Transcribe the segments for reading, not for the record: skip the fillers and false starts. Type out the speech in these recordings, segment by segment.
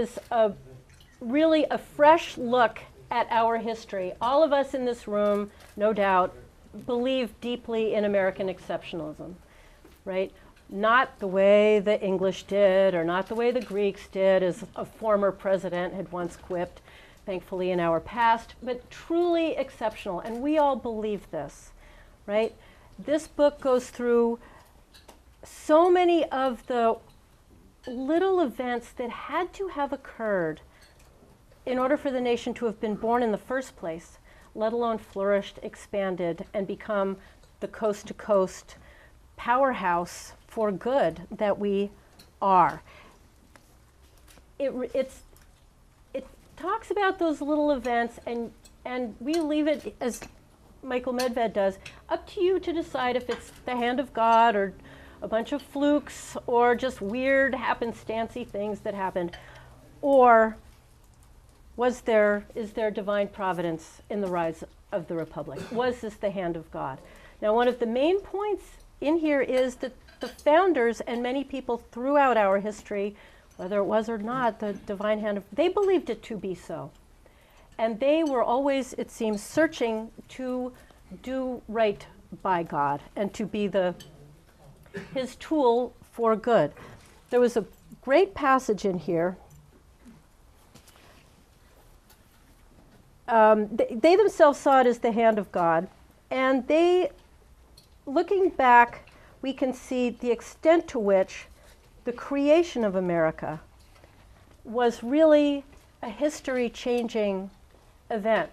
is really a fresh look at our history. All of us in this room, no doubt, believe deeply in American exceptionalism, right? Not the way the English did, or not the way the Greeks did, as a former president had once quipped, thankfully in our past, but truly exceptional, and we all believe this, right? This book goes through so many of the little events that had to have occurred in order for the nation to have been born in the first place, let alone flourished, expanded, and become the coast-to-coast powerhouse for good that we are. It talks about those little events, and we leave it, as Michael Medved does, up to you to decide if it's the hand of God or a bunch of flukes or just weird happenstancy things that happened, or is there divine providence in the rise of the Republic? Was this the hand of God? Now, one of the main points in here is that the founders and many people throughout our history, whether it was or not the divine hand of, they believed it to be so. And they were always, it seems, searching to do right by God and to be his tool for good. There was a great passage in here. They themselves saw it as the hand of God, and looking back, we can see the extent to which the creation of America was really a history-changing event.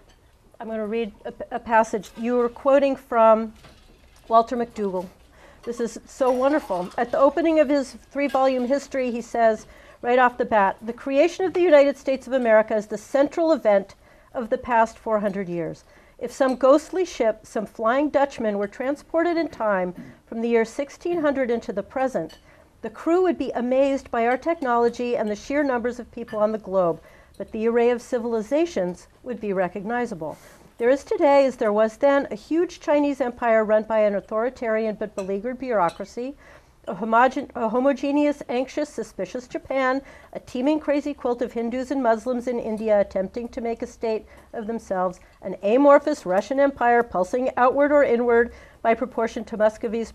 I'm going to read a passage. You were quoting from Walter McDougall. This is so wonderful. At the opening of his 3-volume history, he says, right off the bat, the creation of the United States of America is the central event of the past 400 years. If some ghostly ship, some Flying Dutchman, were transported in time from the year 1600 into the present, the crew would be amazed by our technology and the sheer numbers of people on the globe, but the array of civilizations would be recognizable. There is today, as there was then, a huge Chinese empire run by an authoritarian but beleaguered bureaucracy, a homogeneous, anxious, suspicious Japan, a teeming crazy quilt of Hindus and Muslims in India attempting to make a state of themselves, an amorphous Russian empire pulsing outward or inward by proportion to Muscovy's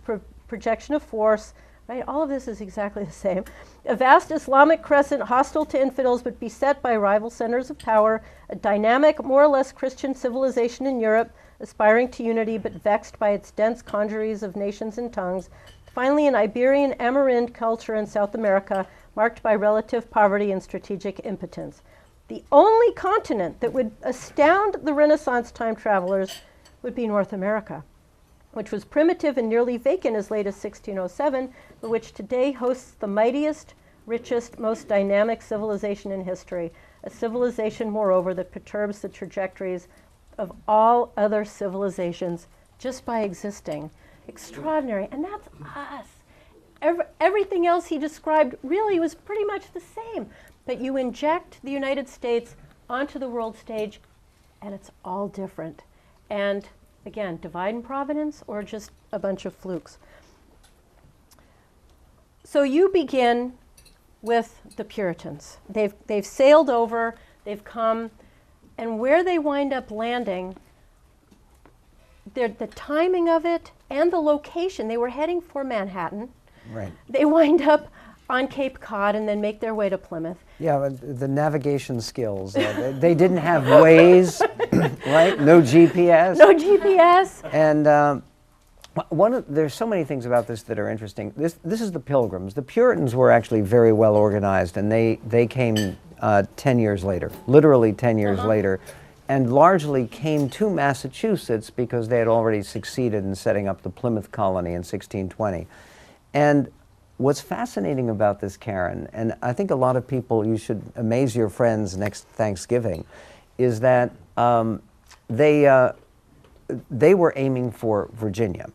projection of force, right? All of this is exactly the same. A vast Islamic crescent hostile to infidels but beset by rival centers of power, a dynamic, more or less Christian civilization in Europe, aspiring to unity but vexed by its dense congeries of nations and tongues. Finally, an Iberian Amerindian culture in South America, marked by relative poverty and strategic impotence. The only continent that would astound the Renaissance time travelers would be North America, which was primitive and nearly vacant as late as 1607, but which today hosts the mightiest, richest, most dynamic civilization in history, a civilization, moreover, that perturbs the trajectories of all other civilizations just by existing. Extraordinary, and that's us. Everything else he described really was pretty much the same, but you inject the United States onto the world stage, and it's all different. And again, divine providence or just a bunch of flukes. So you begin with the Puritans. They've sailed over, they've come, and where they wind up landing, the timing of it and the location, they were heading for Manhattan. Right. They wind up on Cape Cod and then make their way to Plymouth. Yeah, but the navigation skills. They didn't have Waze, right? No GPS. No GPS. And there's so many things about this that are interesting. This is the Pilgrims. The Puritans were actually very well organized, and they came 10 years later, literally 10 years later, and largely came to Massachusetts because they had already succeeded in setting up the Plymouth colony in 1620. And what's fascinating about this, Karen, and I think a lot of people, you should amaze your friends next Thanksgiving, is that they were aiming for Virginia.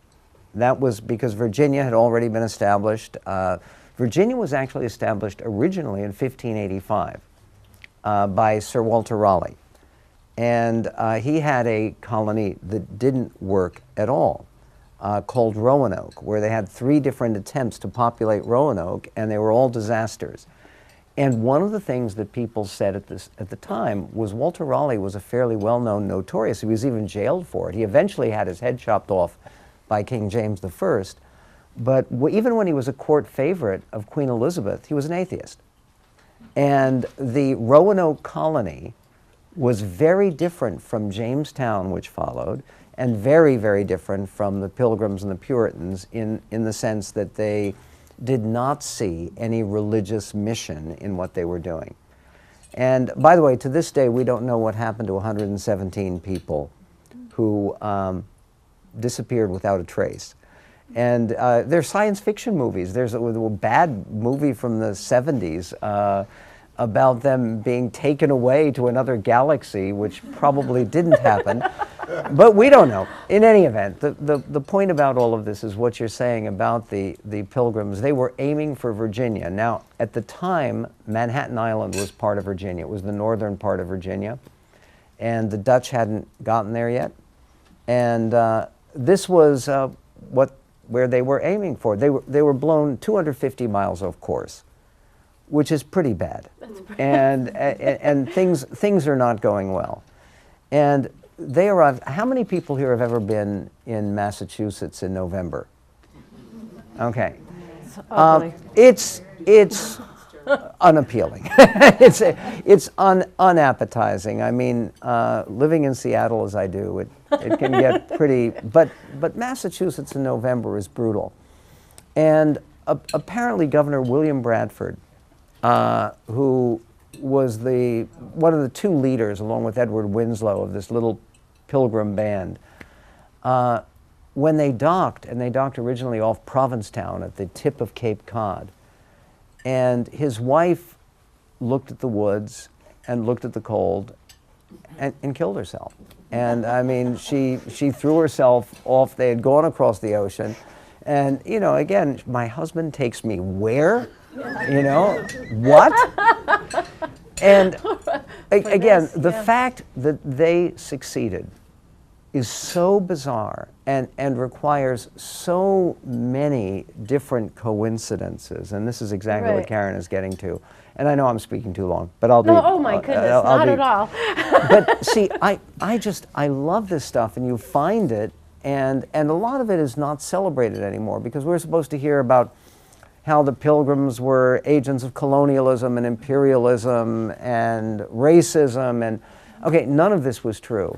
That was because Virginia had already been established. Virginia was actually established originally in 1585 by Sir Walter Raleigh. And he had a colony that didn't work at all, called Roanoke, where they had 3 different attempts to populate Roanoke, and they were all disasters. And one of the things that people said at the time was Walter Raleigh was a fairly well-known notorious. He was even jailed for it. He eventually had his head chopped off by King James I. But even when he was a court favorite of Queen Elizabeth, he was an atheist. And the Roanoke colony was very different from Jamestown, which followed, and very, very different from the Pilgrims and the Puritans in the sense that they did not see any religious mission in what they were doing. And by the way, to this day, we don't know what happened to 117 people who disappeared without a trace. And there's science fiction movies. There's a bad movie from the 70s about them being taken away to another galaxy, which probably didn't happen. But we don't know. In any event, the point about all of this is what you're saying about the Pilgrims. They were aiming for Virginia. Now, at the time, Manhattan Island was part of Virginia. It was the northern part of Virginia. And the Dutch hadn't gotten there yet. And this was where they were aiming for. They were blown 250 miles off course, which is pretty bad. And things are not going well. And they arrived. How many people here have ever been in Massachusetts in November? Okay. It's unappealing. it's unappetizing. I mean, living in Seattle as I do, it can get pretty. But Massachusetts in November is brutal. And apparently Governor William Bradford, who was one of the two leaders, along with Edward Winslow, of this little Pilgrim band, when they docked, and they docked originally off Provincetown at the tip of Cape Cod, and his wife looked at the woods and looked at the cold and killed herself. And I mean, she threw herself off. They had gone across the ocean. And, you know, again, my husband takes me where? You know, what? And again, the fact that they succeeded is so bizarre and requires so many different coincidences. And this is exactly what Karen is getting to. And I know I'm speaking too long, but I'll be. No, oh my goodness, not at all. But see, I love this stuff, and you find it, and a lot of it is not celebrated anymore, because we're supposed to hear about how the Pilgrims were agents of colonialism and imperialism and racism, and okay, none of this was true.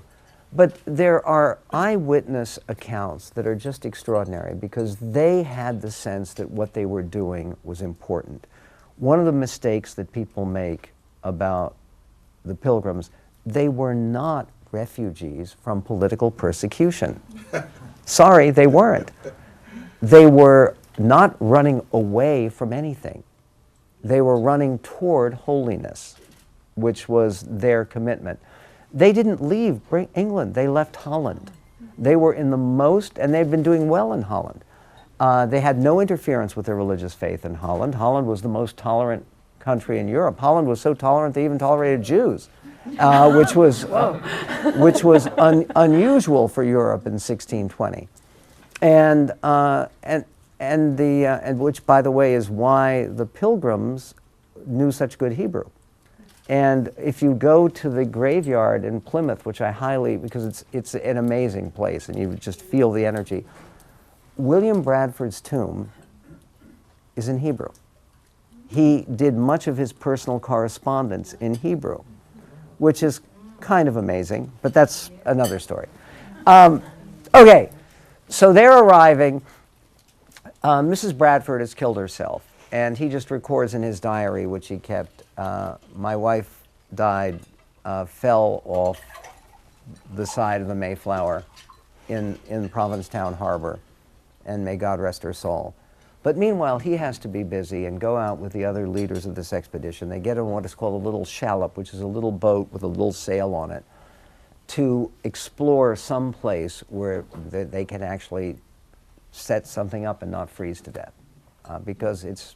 But there are eyewitness accounts that are just extraordinary, because they had the sense that what they were doing was important. One of the mistakes that people make about the Pilgrims, they were not refugees from political persecution. Sorry, they weren't. They were not running away from anything. They were running toward holiness, which was their commitment. They didn't leave England, they left Holland. They were in the most, and they've been doing well in Holland. They had no interference with their religious faith in Holland. Holland was the most tolerant country in Europe. Holland was so tolerant they even tolerated Jews, which was unusual for Europe in 1620. And which, by the way, is why the Pilgrims knew such good Hebrew. And if you go to the graveyard in Plymouth, which I highly, because it's an amazing place and you just feel the energy, William Bradford's tomb is in Hebrew. He did much of his personal correspondence in Hebrew, which is kind of amazing, but that's another story. Okay, so they're arriving. Mrs. Bradford has killed herself, and he just records in his diary, which he kept, my wife died, fell off the side of the Mayflower in Provincetown Harbor, and may God rest her soul. But meanwhile, he has to be busy and go out with the other leaders of this expedition. They get on what is called a little shallop, which is a little boat with a little sail on it, to explore some place where they can actually set something up and not freeze to death, because it's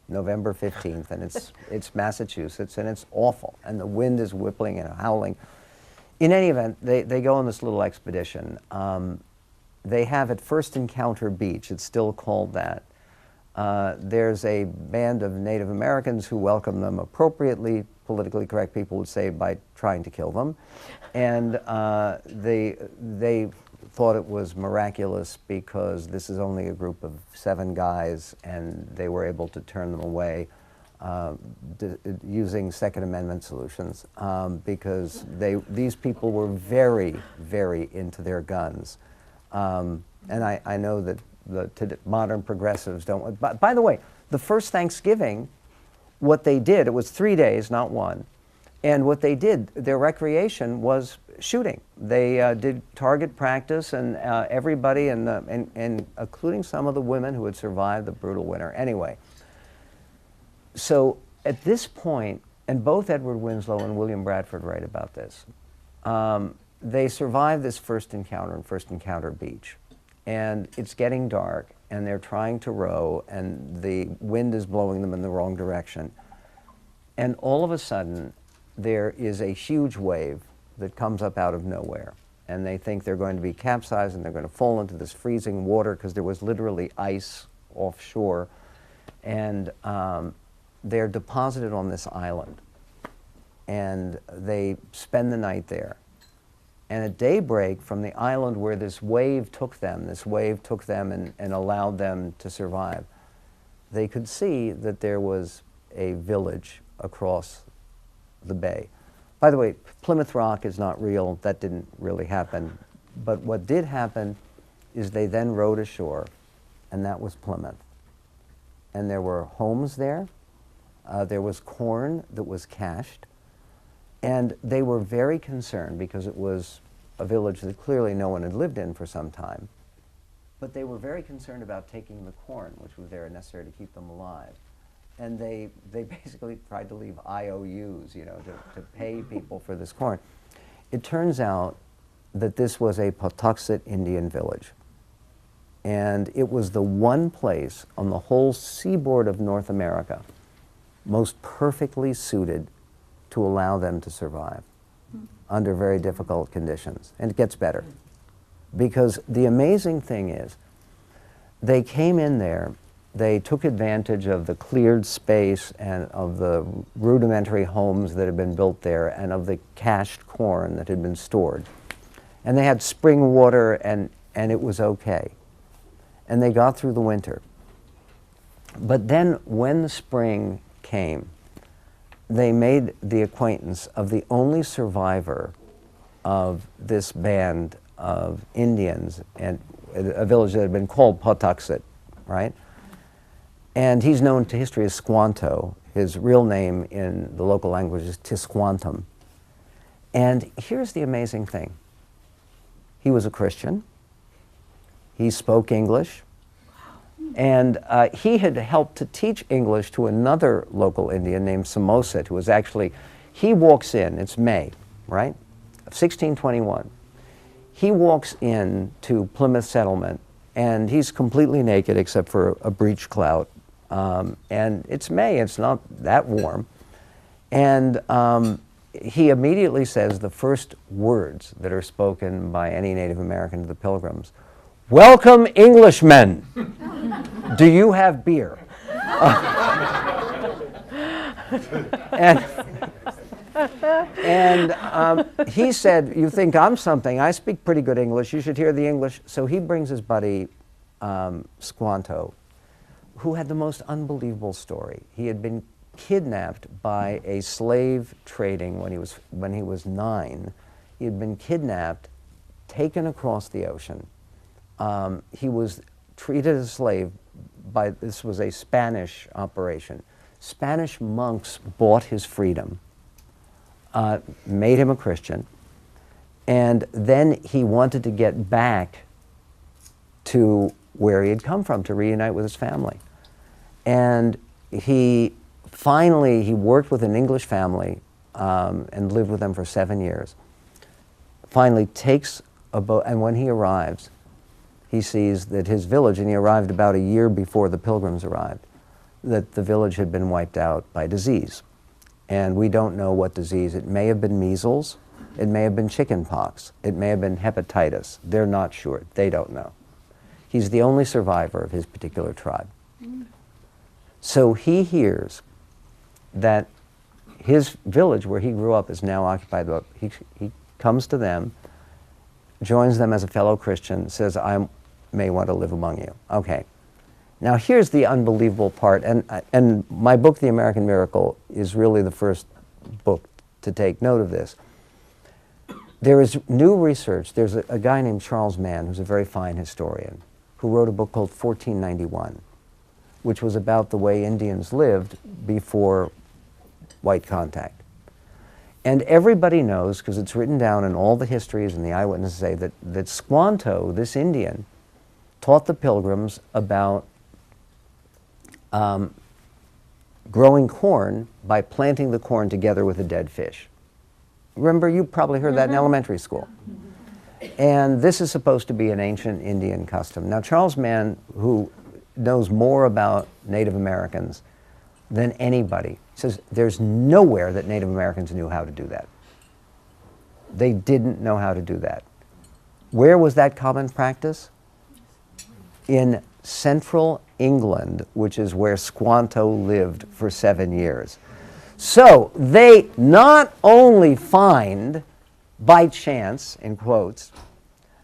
November 15th and it's Massachusetts and it's awful and the wind is whipping and howling. In any event, they go on this little expedition. They have at First Encounter Beach, it's still called that, There's a band of Native Americans who welcome them appropriately, politically correct people would say, by trying to kill them. And they thought it was miraculous because this is only a group of 7 guys, and they were able to turn them away using Second Amendment solutions, because these people were very, very into their guns. And I know that the modern progressives don't. By the way, the first Thanksgiving, what they did, it was 3 days, not 1. And what they did, their recreation was shooting. They did target practice, and everybody, and including some of the women who had survived the brutal winter. Anyway, so at this point, and both Edward Winslow and William Bradford write about this, they survive this first encounter in First Encounter Beach. And it's getting dark, and they're trying to row, and the wind is blowing them in the wrong direction. And all of a sudden, there is a huge wave that comes up out of nowhere. And they think they're going to be capsized, and they're going to fall into this freezing water, because there was literally ice offshore. And they're deposited on this island. And they spend the night there. And at daybreak, from the island where this wave took them and allowed them to survive, they could see that there was a village across the bay. By the way, Plymouth Rock is not real. That didn't really happen. But what did happen is they then rowed ashore, and that was Plymouth. And there were homes there. There was corn that was cached. And they were very concerned, because it was a village that clearly no one had lived in for some time. But they were very concerned about taking the corn, which was there and necessary to keep them alive. And they basically tried to leave IOUs, you know, to pay people for this corn. It turns out that this was a Patuxet Indian village. And it was the one place on the whole seaboard of North America most perfectly suited to allow them to survive under very difficult conditions. And it gets better. Because the amazing thing is, they came in there, they took advantage of the cleared space and of the rudimentary homes that had been built there and of the cached corn that had been stored. And they had spring water, and it was okay. And they got through the winter. But then when the spring came, they made the acquaintance of the only survivor of this band of Indians, and a village that had been called Patuxet, right? And he's known to history as Squanto. His real name in the local language is Tisquantum. And here's the amazing thing. He was a Christian. He spoke English. And he had helped to teach English to another local Indian named Samoset, who was actually, he walks in, it's May, right, of 1621. He walks in to Plymouth settlement, and he's completely naked except for a breech clout. And it's May, it's not that warm. And he immediately says the first words that are spoken by any Native American to the Pilgrims: "Welcome, Englishmen. Do you have beer?" And he said, "You think I'm something? I speak pretty good English. You should hear the English." So he brings his buddy Squanto, who had the most unbelievable story. He had been kidnapped by a slave trading when he was 9. He had been kidnapped, taken across the ocean. He was treated as a slave by, this was a Spanish operation. Spanish monks bought his freedom, made him a Christian, and then he wanted to get back to where he had come from to reunite with his family. And he worked with an English family and lived with them for 7 years. Finally takes a boat, and when he arrives, he sees that his village, and he arrived about a year before the Pilgrims arrived, that the village had been wiped out by disease. And we don't know what disease. It may have been measles, it may have been chicken pox, it may have been hepatitis. They're not sure, they don't know. He's the only survivor of his particular tribe. So he hears that his village where he grew up is now occupied. He comes to them, joins them as a fellow Christian, says, I may want to live among you. Okay. Now here's the unbelievable part, and my book, The American Miracle, is really the first book to take note of this. There is new research. There's a guy named Charles Mann, who's a very fine historian, who wrote a book called 1491, which was about the way Indians lived before white contact. And everybody knows, because it's written down in all the histories and the eyewitnesses say, that Squanto, this Indian, taught the Pilgrims about growing corn by planting the corn together with a dead fish. Remember, you probably heard that in elementary school. And this is supposed to be an ancient Indian custom. Now, Charles Mann, who knows more about Native Americans than anybody, says there's nowhere that Native Americans knew how to do that. They didn't know how to do that. Where was that common practice? In central England, which is where Squanto lived for 7 years. So they not only find, by chance, in quotes,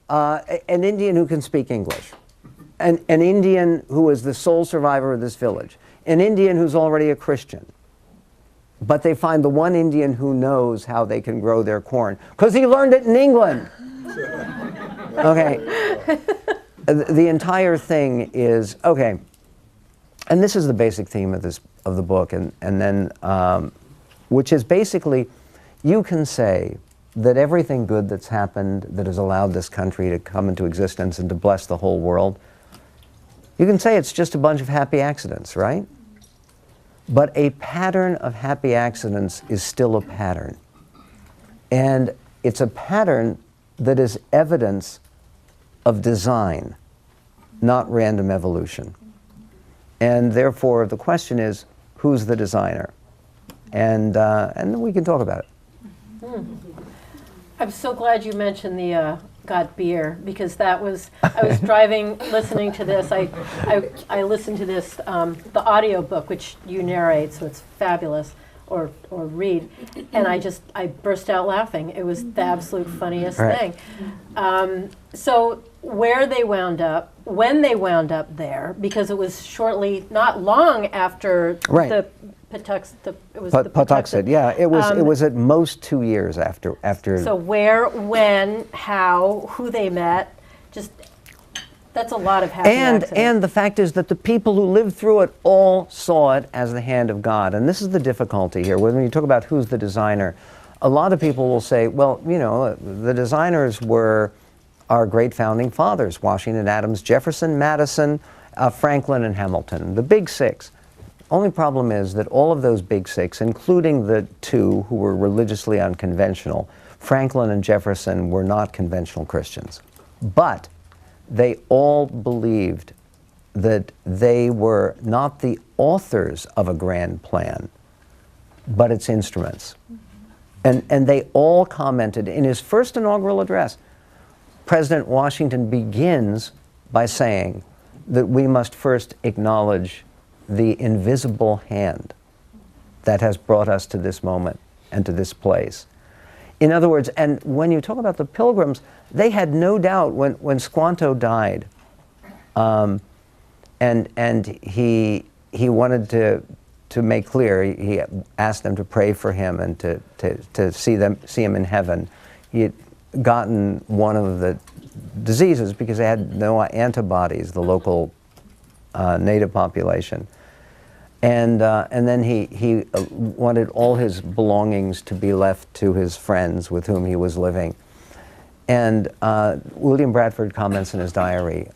an Indian who can speak English, an Indian who is the sole survivor of this village, an Indian who's already a Christian, but they find the one Indian who knows how they can grow their corn, because he learned it in England. Okay. The entire thing is, okay, and this is the basic theme of the book, and then, which is basically, you can say that everything good that's happened that has allowed this country to come into existence and to bless the whole world, you can say it's just a bunch of happy accidents, right? But a pattern of happy accidents is still a pattern. And it's a pattern that is evidence of design, not random evolution. And therefore, the question is, who's the designer? And then we can talk about it. I'm so glad you mentioned the got beer, because that was, I was driving, listening to this. I listened to this, the audio book, which you narrate, so it's fabulous, or read, and I burst out laughing. It was the absolute funniest thing. So where they wound up, when they wound up there, because it was shortly, not long after the Patuxent, yeah. It was at most 2 years after. So where, when, how, who they met, just, that's a lot of happy accidents. And the fact is that the people who lived through it all saw it as the hand of God. And this is the difficulty here. When you talk about who's the designer, a lot of people will say, well, you know, the designers were our great founding fathers, Washington, Adams, Jefferson, Madison, Franklin, and Hamilton, the big six. Only problem is that all of those big six, including the two who were religiously unconventional, Franklin and Jefferson were not conventional Christians. But they all believed that they were not the authors of a grand plan, but its instruments. And they all commented in his first inaugural address. President Washington begins by saying that we must first acknowledge the invisible hand that has brought us to this moment and to this place. In other words, and when you talk about the Pilgrims, they had no doubt when Squanto died, and he wanted to make clear, he asked them to pray for him and to see him in heaven. He had gotten one of the diseases because they had no antibodies, the local native population. And then he wanted all his belongings to be left to his friends with whom he was living. And William Bradford comments in his diary,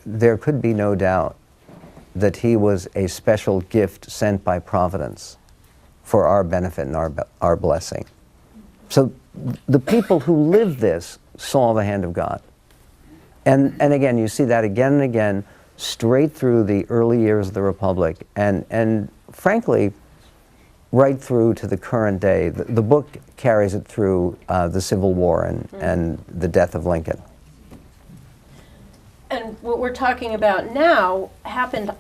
there could be no doubt that he was a special gift sent by Providence for our benefit and our blessing. So the people who lived this saw the hand of God. And again, you see that again and again, straight through the early years of the Republic, and frankly, right through to the current day. The book carries it through the Civil War and the death of Lincoln. And what we're talking about now happened,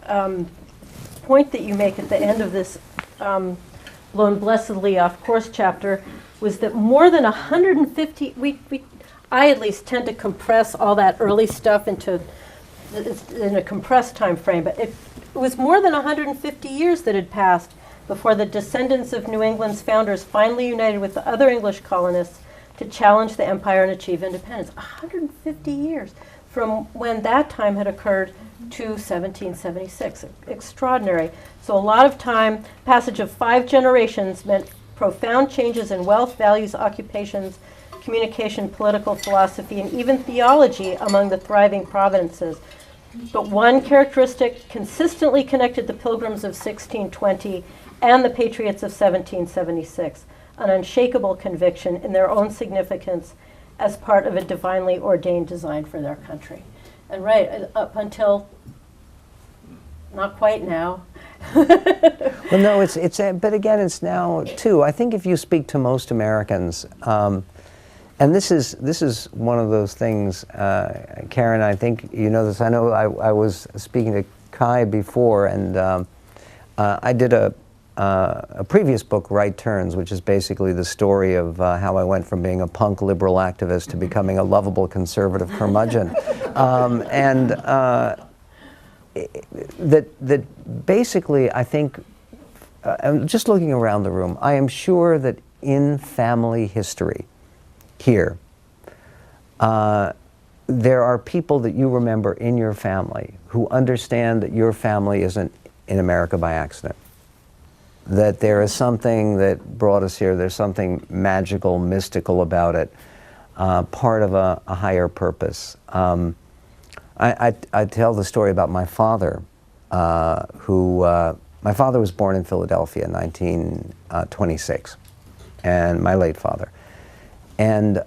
point that you make at the end of this Blown Blessedly Off Course chapter was that more than 150, I at least tend to compress all that early stuff into in a compressed time frame, but it was more than 150 years that had passed before the descendants of New England's founders finally united with the other English colonists to challenge the empire and achieve independence. 150 years from when that time had occurred to 1776. Extraordinary. So a lot of time, passage of 5 generations meant profound changes in wealth, values, occupations, communication, political philosophy, and even theology among the thriving provinces. But one characteristic consistently connected the Pilgrims of 1620 and the Patriots of 1776, an unshakable conviction in their own significance as part of a divinely ordained design for their country. And right up until not quite now. Well, no, but again, it's now too. I think if you speak to most Americans, and this is one of those things, Karen, I think you know this. I know I was speaking to Kai before, and I did a previous book, Right Turns, which is basically the story of how I went from being a punk liberal activist to becoming a lovable conservative curmudgeon. That basically, I think, I'm just looking around the room, I am sure that in family history here, there are people that you remember in your family who understand that your family isn't in America by accident. That there is something that brought us here, there's something magical, mystical about it, part of a higher purpose. I tell the story about my father, my father was born in Philadelphia in 1926, and my late father. And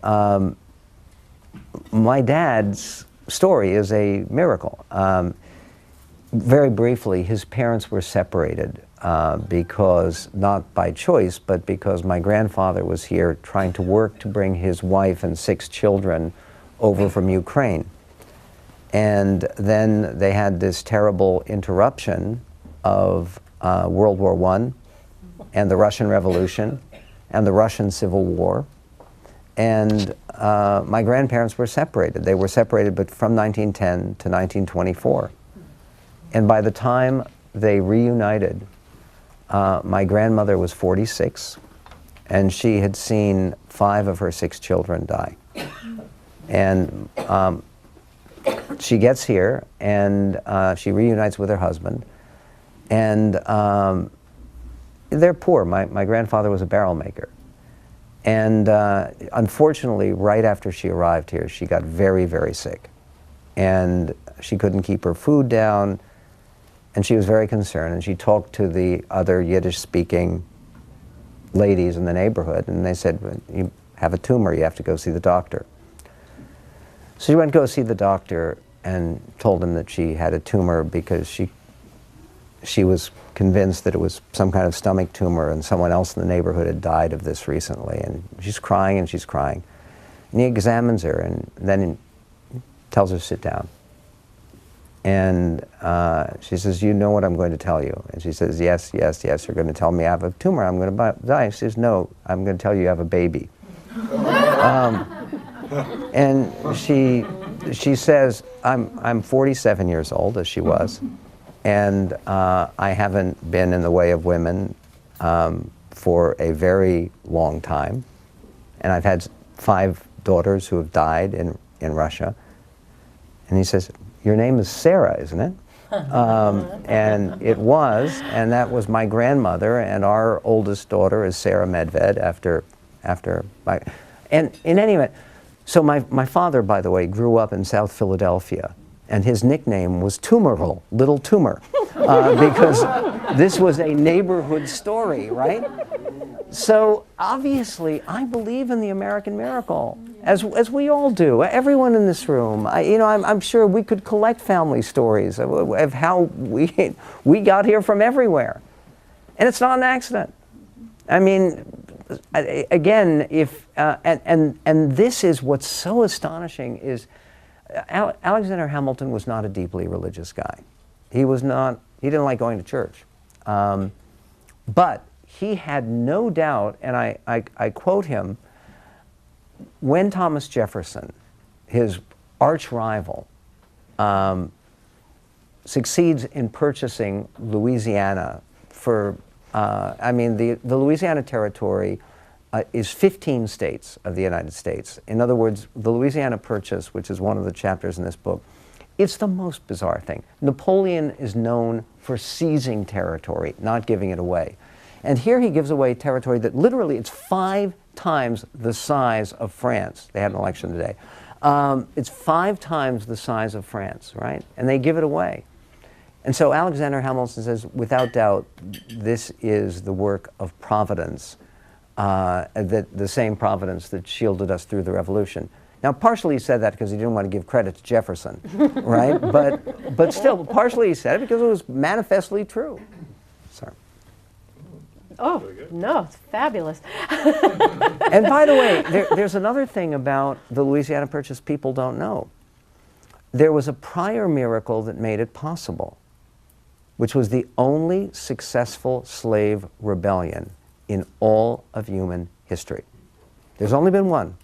my dad's story is a miracle. Very briefly, his parents were separated because, not by choice, but because my grandfather was here trying to work to bring his wife and 6 children over from Ukraine. And then they had this terrible interruption of World War I and the Russian Revolution and the Russian Civil War. And my grandparents were separated. They were separated but from 1910 to 1924. And by the time they reunited, my grandmother was 46, and she had seen 5 of her 6 children die. And she gets here, and she reunites with her husband, and they're poor. My grandfather was a barrel maker. And unfortunately, right after she arrived here, she got very, very sick. And she couldn't keep her food down, and she was very concerned. And she talked to the other Yiddish-speaking ladies in the neighborhood, and they said, "You have a tumor, you have to go see the doctor." So she went to go see the doctor and told him that she had a tumor because she was convinced that it was some kind of stomach tumor, and someone else in the neighborhood had died of this recently. And she's crying and she's crying. And he examines her and then tells her to sit down. And she says, "You know what I'm going to tell you?" And she says, yes, "You're going to tell me I have a tumor, I'm going to die." She says, "No, I'm going to tell you you have a baby." And she says, I'm 47 years old, as she was, and I haven't been in the way of women for a very long time. And I've had 5 daughters who have died in Russia. And he says, "Your name is Sarah, isn't it?" And it was, and that was my grandmother, and our oldest daughter is Sarah Medved after my, and in any event, so my father, by the way, grew up in South Philadelphia, and his nickname was Tumorville, Little Tumor, because this was a neighborhood story, right? So obviously, I believe in the American miracle, as we all do. Everyone in this room. I'm sure we could collect family stories of how we got here from everywhere, and it's not an accident. I mean, again, and this is what's so astonishing is Alexander Hamilton was not a deeply religious guy. He was not He didn't like going to church. But he had no doubt, and I quote him, when Thomas Jefferson, his arch rival, succeeds in purchasing Louisiana for, the Louisiana Territory is 15 states of the United States. In other words, the Louisiana Purchase, which is one of the chapters in this book, it's the most bizarre thing. Napoleon is known for seizing territory, not giving it away. And here he gives away territory that literally it's 5 times the size of France. They had an election today. It's 5 times the size of France, right? And they give it away. And so Alexander Hamilton says, without doubt, this is the work of Providence, that the same Providence that shielded us through the Revolution. Now, partially he said that because he didn't want to give credit to Jefferson, right? But still, partially he said it because it was manifestly true. Sorry. Oh, no, it's fabulous. And by the way, there's another thing about the Louisiana Purchase people don't know. There was a prior miracle that made it possible, which was the only successful slave rebellion in all of human history. There's only been one.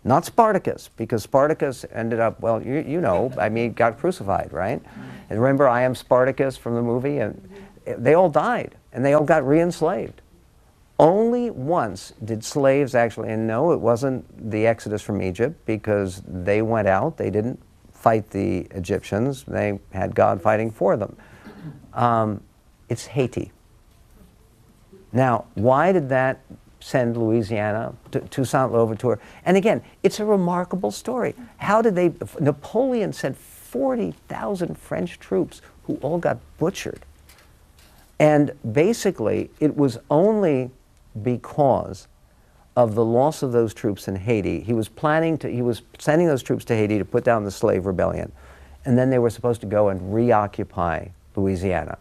Not Spartacus, because Spartacus ended up, well, got crucified, right? And remember I Am Spartacus from the movie? And they all died, and they all got re-enslaved. Only once did slaves actually, and no, it wasn't the Exodus from Egypt, because they went out, they didn't fight the Egyptians, they had God fighting for them. It's Haiti. Now, why did that send Louisiana to Toussaint Louverture? And again, it's a remarkable story. How did they, Napoleon sent 40,000 French troops who all got butchered. And basically, it was only because of the loss of those troops in Haiti. He was sending those troops to Haiti to put down the slave rebellion. And then they were supposed to go and reoccupy Louisiana.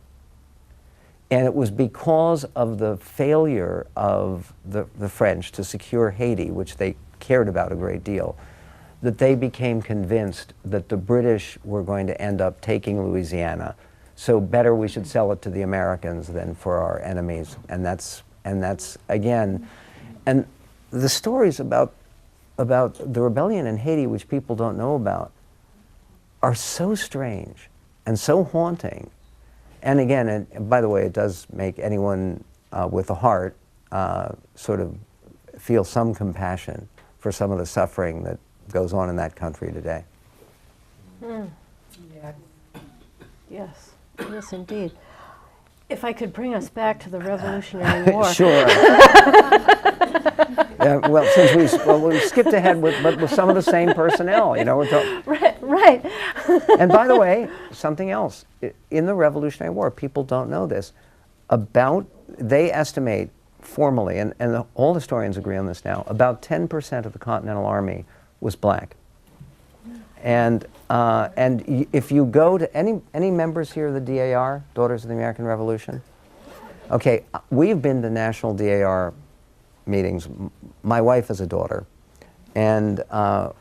And it was because of the failure of the French to secure Haiti, which they cared about a great deal, that they became convinced that the British were going to end up taking Louisiana. So better we should sell it to the Americans than for our enemies. And that's again, and the stories about the rebellion in Haiti, which people don't know about, are so strange and so haunting. And again, and by the way, it does make anyone with a heart sort of feel some compassion for some of the suffering that goes on in that country today. Yeah. Yes, yes, indeed. If I could bring us back to the Revolutionary War. Sure. Well, since we skipped ahead with some of the same personnel, Right. And by the way, something else. In the Revolutionary War, people don't know this, they estimate formally, and all historians agree on this now, about 10% of the Continental Army was black. And if you go to any members here of the DAR, Daughters of the American Revolution? Okay, we've been to national DAR meetings. My wife is a daughter, and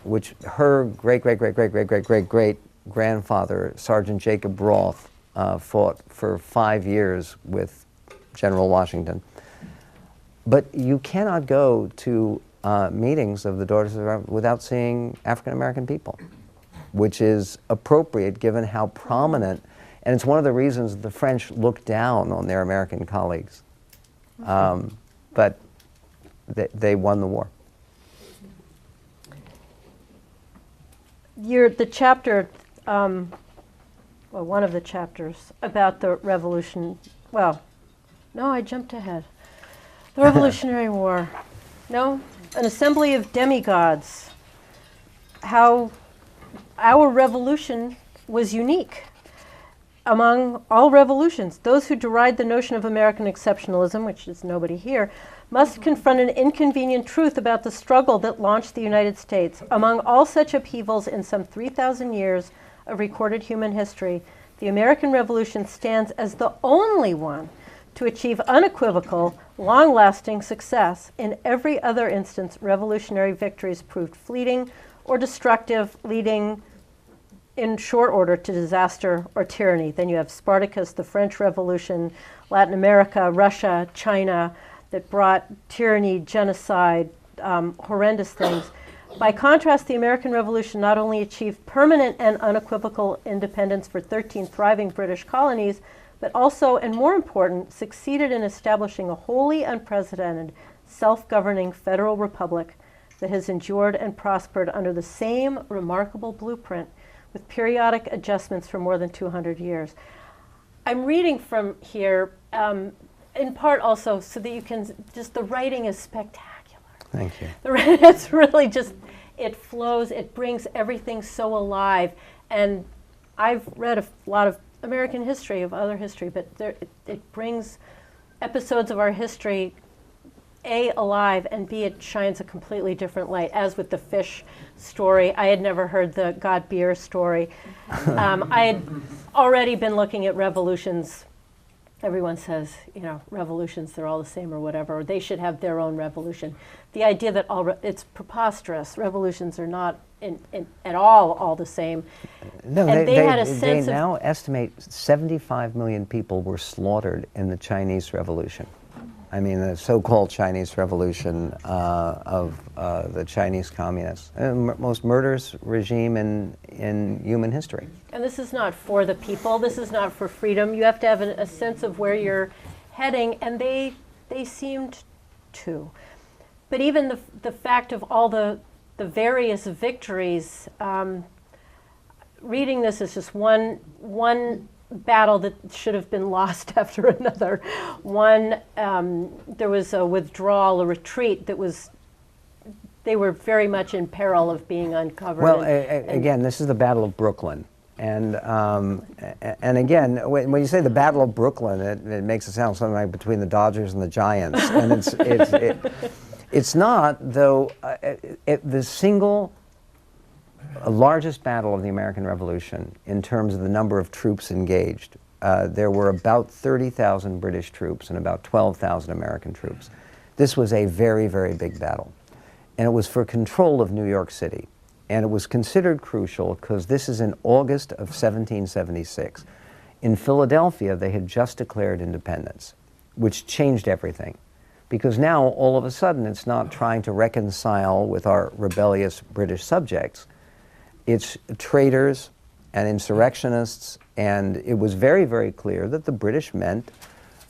which her great-great-great-great-great-great-great-grandfather, Sergeant Jacob Roth, fought for 5 years with General Washington. But you cannot go to meetings of the Daughters of the Revolution without seeing African American people, which is appropriate given how prominent, and it's one of the reasons the French look down on their American colleagues. But they won the war. The chapter, one of the chapters about the revolution, no, I jumped ahead. The Revolutionary War. No, an assembly of demigods. How our revolution was unique among all revolutions. Those who deride the notion of American exceptionalism, which is nobody here, must confront an inconvenient truth about the struggle that launched the United States. Among all such upheavals in some 3,000 years of recorded human history, the American Revolution stands as the only one to achieve unequivocal, long-lasting success. In every other instance, revolutionary victories proved fleeting or destructive, leading in short order to disaster or tyranny. Then you have Spartacus, the French Revolution, Latin America, Russia, China, that brought tyranny, genocide, horrendous things. By contrast, the American Revolution not only achieved permanent and unequivocal independence for 13 thriving British colonies, but also, and more important, succeeded in establishing a wholly unprecedented, self-governing federal republic that has endured and prospered under the same remarkable blueprint with periodic adjustments for more than 200 years. I'm reading from here, in part also so that you can, just the writing is spectacular. Thank you. It's really just, it flows, it brings everything so alive. And I've read a lot of American history, of other history, but it brings episodes of our history, A, alive, and B, it shines a completely different light, as with the fish story. I had never heard the God Beer story. I had already been looking at revolutions. Everyone says, you know, revolutions, they're all the same or whatever, or they should have their own revolution. The idea that it's preposterous. Revolutions are not at all the same. No, and they had a sense they now estimate 75 million people were slaughtered in the Chinese Revolution. I mean, the so-called Chinese Revolution of the Chinese communists, most murderous regime in human history. And this is not for the people. This is not for freedom. You have to have a sense of where you're heading, and they seemed to. But even the fact of all the various victories, reading this is just one battle that should have been lost after another. One, there was a withdrawal, a retreat they were very much in peril of being uncovered. Well, again, this is the Battle of Brooklyn. And again, when you say the Battle of Brooklyn, it makes it sound something like between the Dodgers and the Giants. And it's not, though, the single largest battle of the American Revolution in terms of the number of troops engaged. There were about 30,000 British troops and about 12,000 American troops. This was a very, very big battle. And it was for control of New York City. And it was considered crucial because this is in August of 1776. In Philadelphia, they had just declared independence, which changed everything. Because now, all of a sudden, it's not trying to reconcile with our rebellious British subjects. It's traitors and insurrectionists, and it was very, very clear that the British meant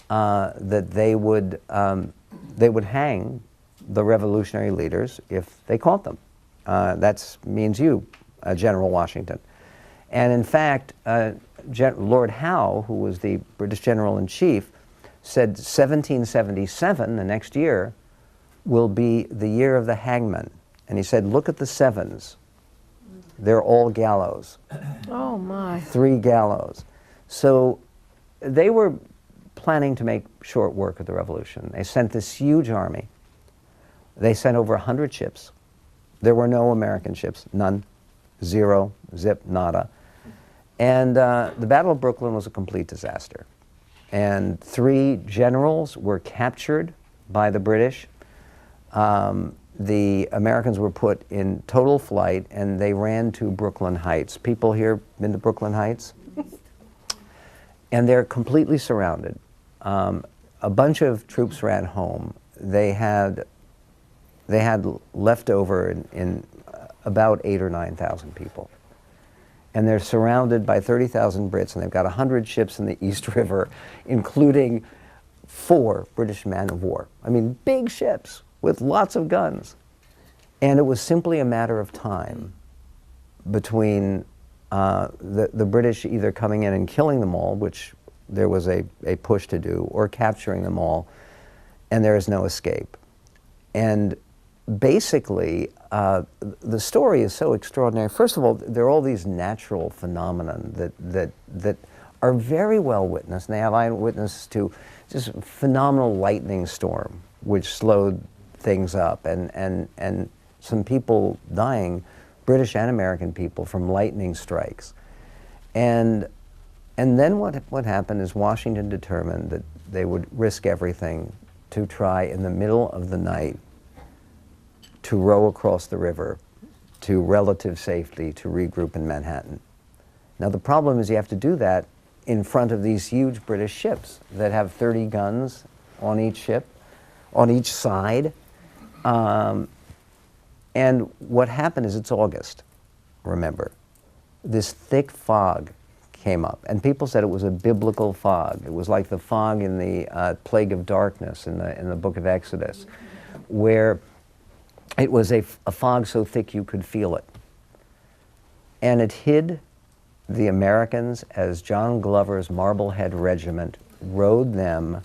that they would hang the revolutionary leaders if they caught them. That means you, General Washington. And in fact, Lord Howe, who was the British General-in-Chief, said 1777, the next year, will be the year of the hangman. And he said, look at the sevens. They're all gallows. Oh, my. 3 gallows. So they were planning to make short work of the revolution. They sent this huge army. They sent over 100 ships. There were no American ships, none, 0, zip, nada. And the Battle of Brooklyn was a complete disaster. And 3 generals were captured by the British. The Americans were put in total flight, and they ran to Brooklyn Heights. People here been to Brooklyn Heights? And they're completely surrounded. A bunch of troops ran home. They had left over in about 8,000 or 9,000 people. And they're surrounded by 30,000 Brits, and they've got 100 ships in the East River, including 4 British men of war. I mean, big ships with lots of guns. And it was simply a matter of time between the British either coming in and killing them all, which there was a push to do, or capturing them all, and there is no escape. And basically, the story is so extraordinary. First of all, there are all these natural phenomena that are very well witnessed, and they have eyewitnesses to just a phenomenal lightning storm, which slowed things up, and some people dying, British and American people, from lightning strikes. And then what happened is Washington determined that they would risk everything to try in the middle of the night to row across the river to relative safety to regroup in Manhattan. Now the problem is you have to do that in front of these huge British ships that have 30 guns on each ship, on each side. And what happened is, it's August, remember. This thick fog came up, and people said it was a biblical fog. It was like the fog in the plague of darkness in the book of Exodus, where it was a fog so thick you could feel it. And it hid the Americans as John Glover's Marblehead Regiment rode them,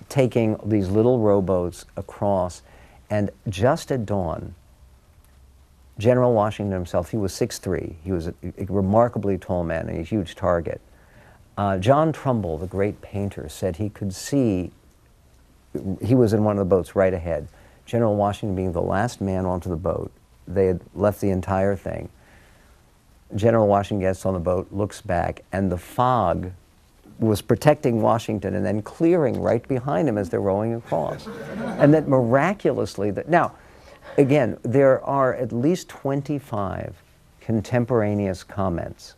taking these little rowboats across. And just at dawn, General Washington himself, he was 6'3", he was a remarkably tall man and a huge target. John Trumbull, the great painter, said he could see, he was in one of the boats right ahead, General Washington being the last man onto the boat. They had left the entire thing. General Washington gets on the boat, looks back, and the fog was protecting Washington and then clearing right behind him as they're rowing across. And that miraculously, now, again, there are at least 25 contemporaneous comments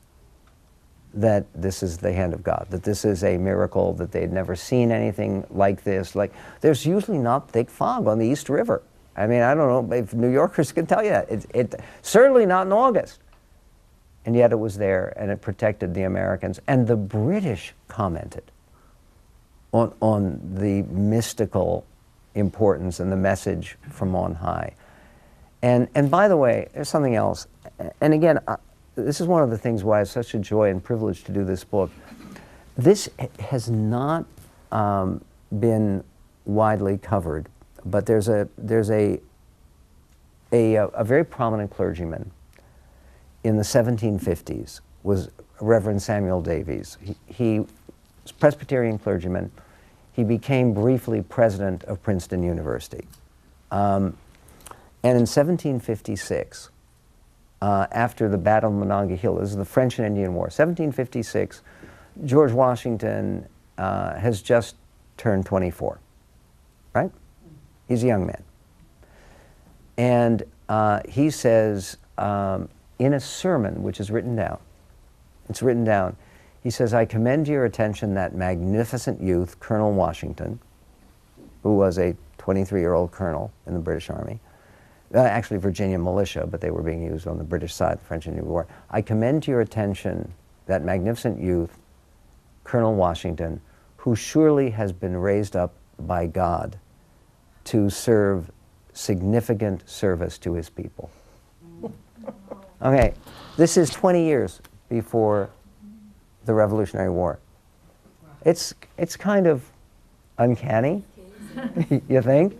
that this is the hand of God, that this is a miracle, that they'd never seen anything like this. Like, there's usually not thick fog on the East River. I mean, I don't know if New Yorkers can tell you that. It certainly not in August. And yet it was there, and it protected the Americans. And the British commented on the mystical importance and the message from on high. And by the way, there's something else. And again, this is one of the things why it's such a joy and privilege to do this book. This has not been widely covered, but there's a very prominent clergyman in the 1750s, was Reverend Samuel Davies. He was a Presbyterian clergyman. He became briefly president of Princeton University. And in 1756, after the Battle of Monongahela, this is the French and Indian War, 1756, George Washington has just turned 24, right? He's a young man. And he says, in a sermon, which is written down, it's written down, he says, I commend to your attention that magnificent youth, Colonel Washington, who was a 23-year-old colonel in the British Army, actually Virginia militia, but they were being used on the British side of the French and Indian War. I commend to your attention that magnificent youth, Colonel Washington, who surely has been raised up by God to serve significant service to his people. Okay, this is 20 years before the Revolutionary War. It's kind of uncanny, you think?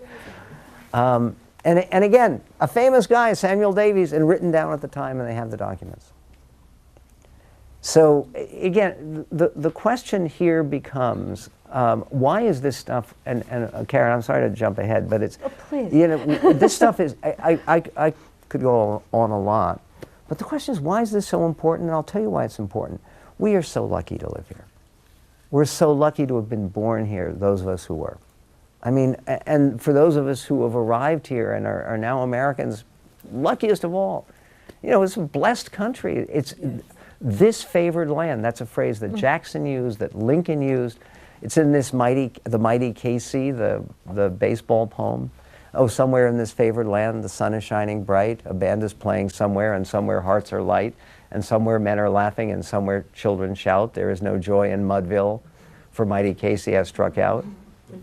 And again, a famous guy, Samuel Davies, and written down at the time, and they have the documents. So again, the question here becomes, why is this stuff, and Karen, I'm sorry to jump ahead, but it's, please. You know, this stuff is, I could go on a lot, but the question is, why is this so important? And I'll tell you why it's important. We are so lucky to live here. We're so lucky to have been born here, those of us who were. I mean, and for those of us who have arrived here and are now Americans, luckiest of all. You know, it's a blessed country. It's this favored land. That's a phrase that Jackson used, that Lincoln used. It's in this the mighty Casey, the baseball poem. Oh, somewhere in this favored land, the sun is shining bright, a band is playing somewhere, and somewhere hearts are light, and somewhere men are laughing, and somewhere children shout, there is no joy in Mudville, for mighty Casey has struck out.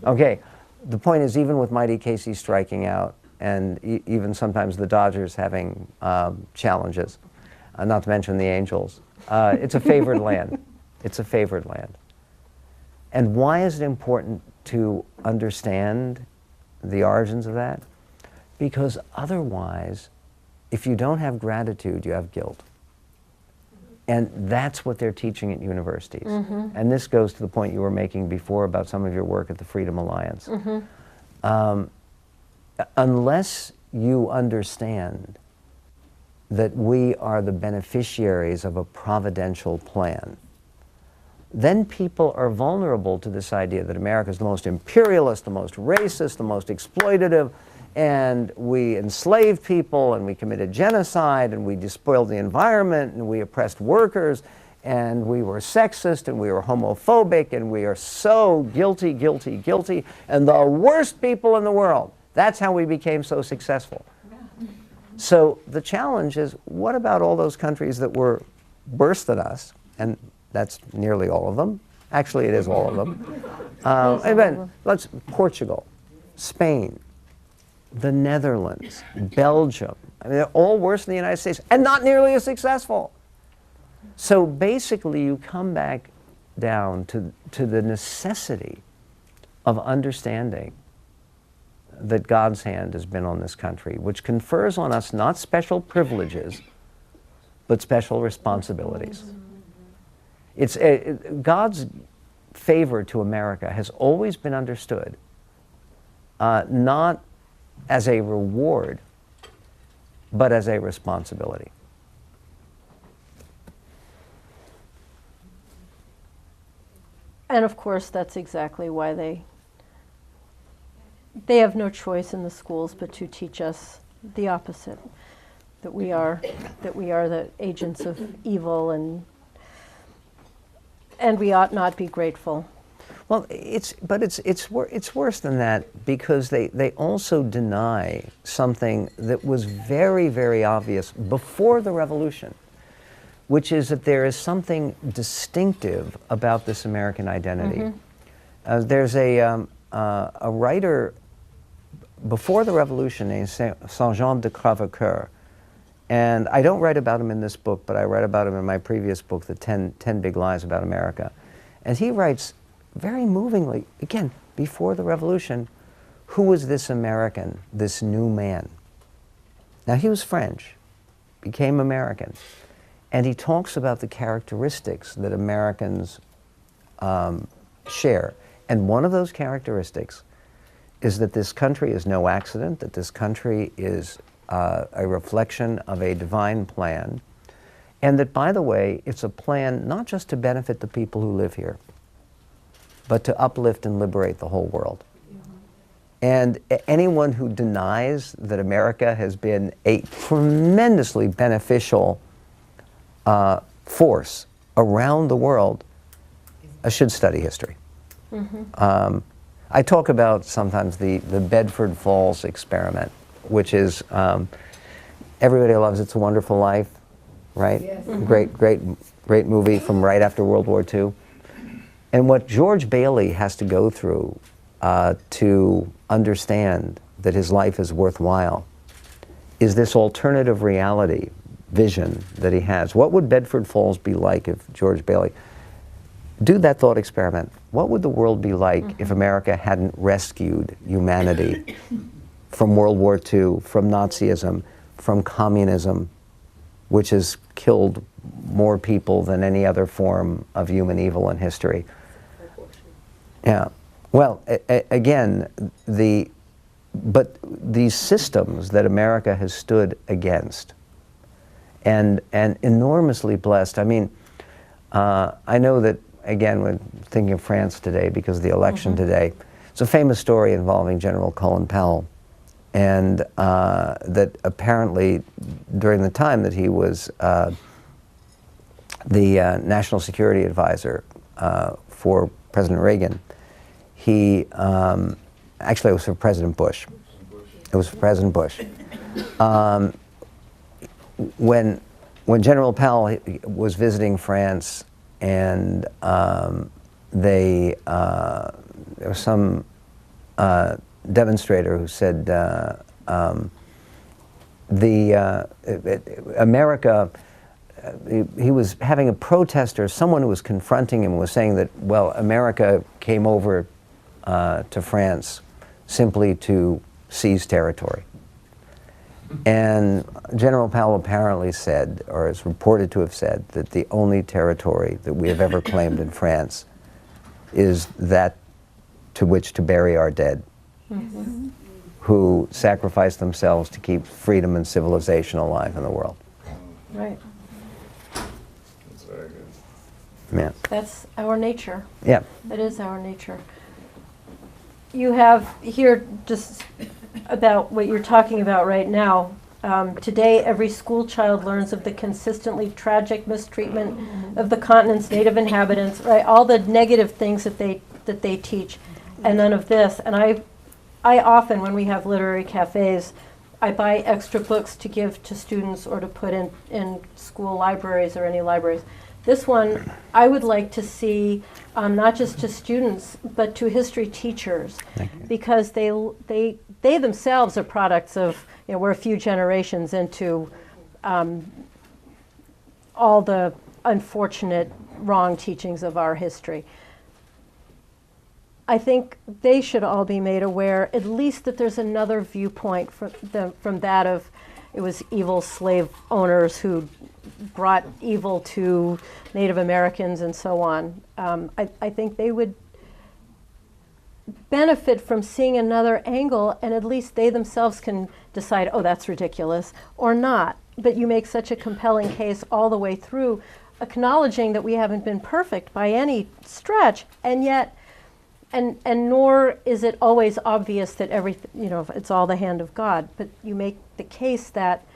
Okay, the point is, even with mighty Casey striking out, and even sometimes the Dodgers having challenges, not to mention the Angels, it's a favored land. It's a favored land. And why is it important to understand the origins of that? Because otherwise, if you don't have gratitude, you have guilt. And that's what they're teaching at universities. Mm-hmm. And this goes to the point you were making before about some of your work at the Freedom Alliance. Mm-hmm. Unless you understand that we are the beneficiaries of a providential plan, then people are vulnerable to this idea that America is the most imperialist, the most racist, the most exploitative, and we enslaved people, and we committed genocide, and we despoiled the environment, and we oppressed workers, and we were sexist, and we were homophobic, and we are so guilty, guilty, guilty, and the worst people in the world. That's how we became so successful. So the challenge is, what about all those countries that were worse than us? And that's nearly all of them. Actually, it is all of them. Portugal, Spain, the Netherlands, Belgium. I mean, they're all worse than the United States, and not nearly as successful. So basically, you come back down to the necessity of understanding that God's hand has been on this country, which confers on us not special privileges, but special responsibilities. It's God's favor to America has always been understood not as a reward, but as a responsibility. And of course, that's exactly why they have no choice in the schools but to teach us the opposite, that we are the agents of evil, and we ought not be grateful. Well, it's worse than that, because they also deny something that was very, very obvious before the revolution, which is that there is something distinctive about this American identity. There's a writer before the revolution named Saint-Jean de Crèvecoeur, and I don't write about him in this book, but I write about him in my previous book, The 10 Big Lies About America. And he writes very movingly, again, before the revolution, who was this American, this new man? Now, he was French, became American, and he talks about the characteristics that Americans share. And one of those characteristics is that this country is no accident, that this country is a reflection of a divine plan, and that, by the way, it's a plan not just to benefit the people who live here, but to uplift and liberate the whole world. And anyone who denies that America has been a tremendously beneficial force around the world should study history. I talk about sometimes the Bedford Falls experiment, which is everybody loves It's a Wonderful Life, right? Yes. Great movie from right after World War II. And what George Bailey has to go through to understand that his life is worthwhile is this alternative reality vision that he has. What would Bedford Falls be like if George Bailey... Do that thought experiment. What would the world be like if America hadn't rescued humanity from World War II, from Nazism, from communism, which has killed more people than any other form of human evil in history? Yeah. Well, again, but these systems that America has stood against, and enormously blessed. I mean, I know that, again, we're thinking of France today because of the election today. It's a famous story involving General Colin Powell, and that apparently during the time that he was the National Security Advisor for President Reagan, he, actually it was for President Bush. It was for President Bush. When General Powell was visiting France, and there was some demonstrator who said America, he was having a protester, someone who was confronting him was saying that, well, America came over to France simply to seize territory. And General Powell apparently said, or is reported to have said, that the only territory that we have ever claimed in France is that to which to bury our dead, who sacrificed themselves to keep freedom and civilization alive in the world. Right. That's very good. Yeah. That's our nature. Yeah. It is our nature. You have here, just about what you're talking about right now, Today, every school child learns of the consistently tragic mistreatment of the continent's native inhabitants, right? All the negative things that they teach, and none of this. And I often, when we have literary cafes, I buy extra books to give to students or to put in school libraries or any libraries. This one, I would like to see not just to students, but to history teachers, because they themselves are products of, we're a few generations into all the unfortunate wrong teachings of our history. I think they should all be made aware, at least that there's another viewpoint from that of, it was evil slave owners who brought evil to Native Americans and so on. I think they would benefit from seeing another angle, and at least they themselves can decide, oh, that's ridiculous, or not. But you make such a compelling case all the way through, acknowledging that we haven't been perfect by any stretch, and yet, and nor is it always obvious that everything, it's all the hand of God. But you make the case that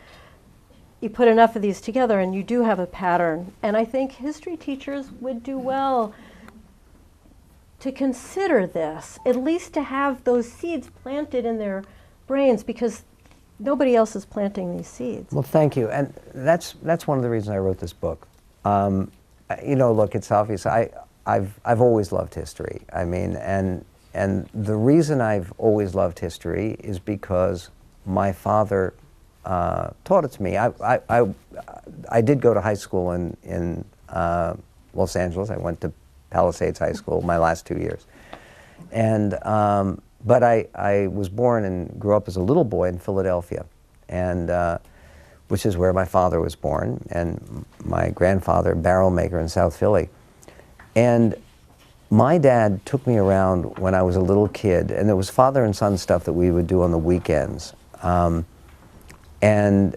you put enough of these together and you do have a pattern. And I think history teachers would do well to consider this, at least to have those seeds planted in their brains, because nobody else is planting these seeds. Well, thank you. And that's one of the reasons I wrote this book. Look, it's obvious. I've always loved history. I mean, and the reason I've always loved history is because my father taught it to me. I did go to high school in Los Angeles. I went to Palisades High School my last 2 years, and but I was born and grew up as a little boy in Philadelphia, and which is where my father was born, and my grandfather, barrel maker in South Philly. And my dad took me around when I was a little kid, and there was father and son stuff that we would do on the weekends. And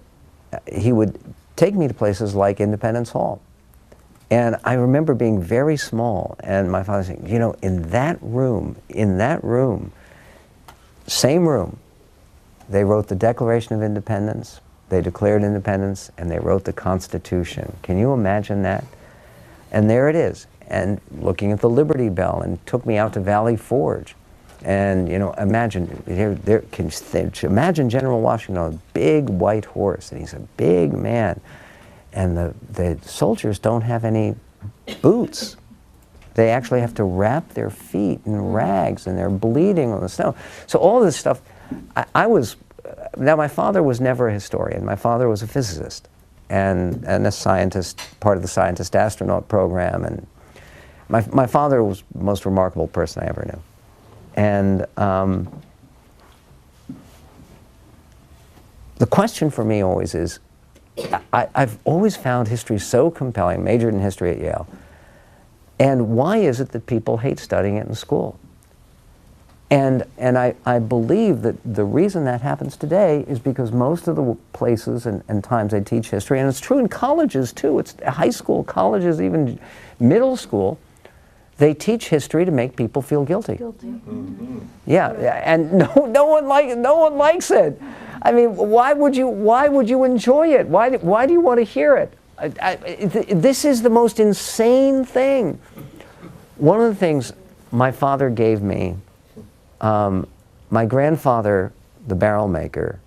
he would take me to places like Independence Hall. And I remember being very small, and my father saying, in that room, same room, they wrote the Declaration of Independence, they declared independence, and they wrote the Constitution. Can you imagine that? And there it is. And looking at the Liberty Bell, and took me out to Valley Forge. And imagine General Washington on a big white horse, and he's a big man, and the soldiers don't have any boots. They actually have to wrap their feet in rags, and they're bleeding on the snow. So all this stuff, now my father was never a historian. My father was a physicist and a scientist, part of the scientist astronaut program, and my father was the most remarkable person I ever knew. And the question for me always is, I've always found history so compelling, majored in history at Yale, and why is it that people hate studying it in school? And I believe that the reason that happens today is because most of the places and times I teach history, and it's true in colleges too, it's high school, colleges, even middle school, they teach history to make people feel guilty. Mm-hmm. Yeah, and no one likes it. I mean, why would you enjoy it? Why do you want to hear it? This is the most insane thing. One of the things my father gave me, my grandfather, the barrel maker,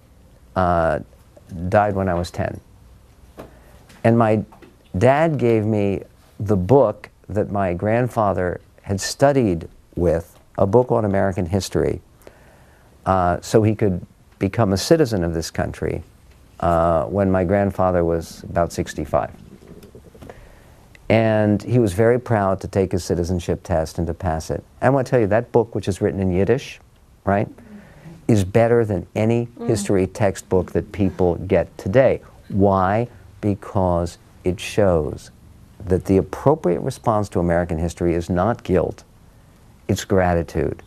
died when I was 10. And my dad gave me the book that my grandfather had studied with, a book on American history, so he could become a citizen of this country when my grandfather was about 65. And he was very proud to take his citizenship test and to pass it. I want to tell you, that book, which is written in Yiddish, right, is better than any history textbook that people get today. Why? Because it shows that the appropriate response to American history is not guilt, it's gratitude.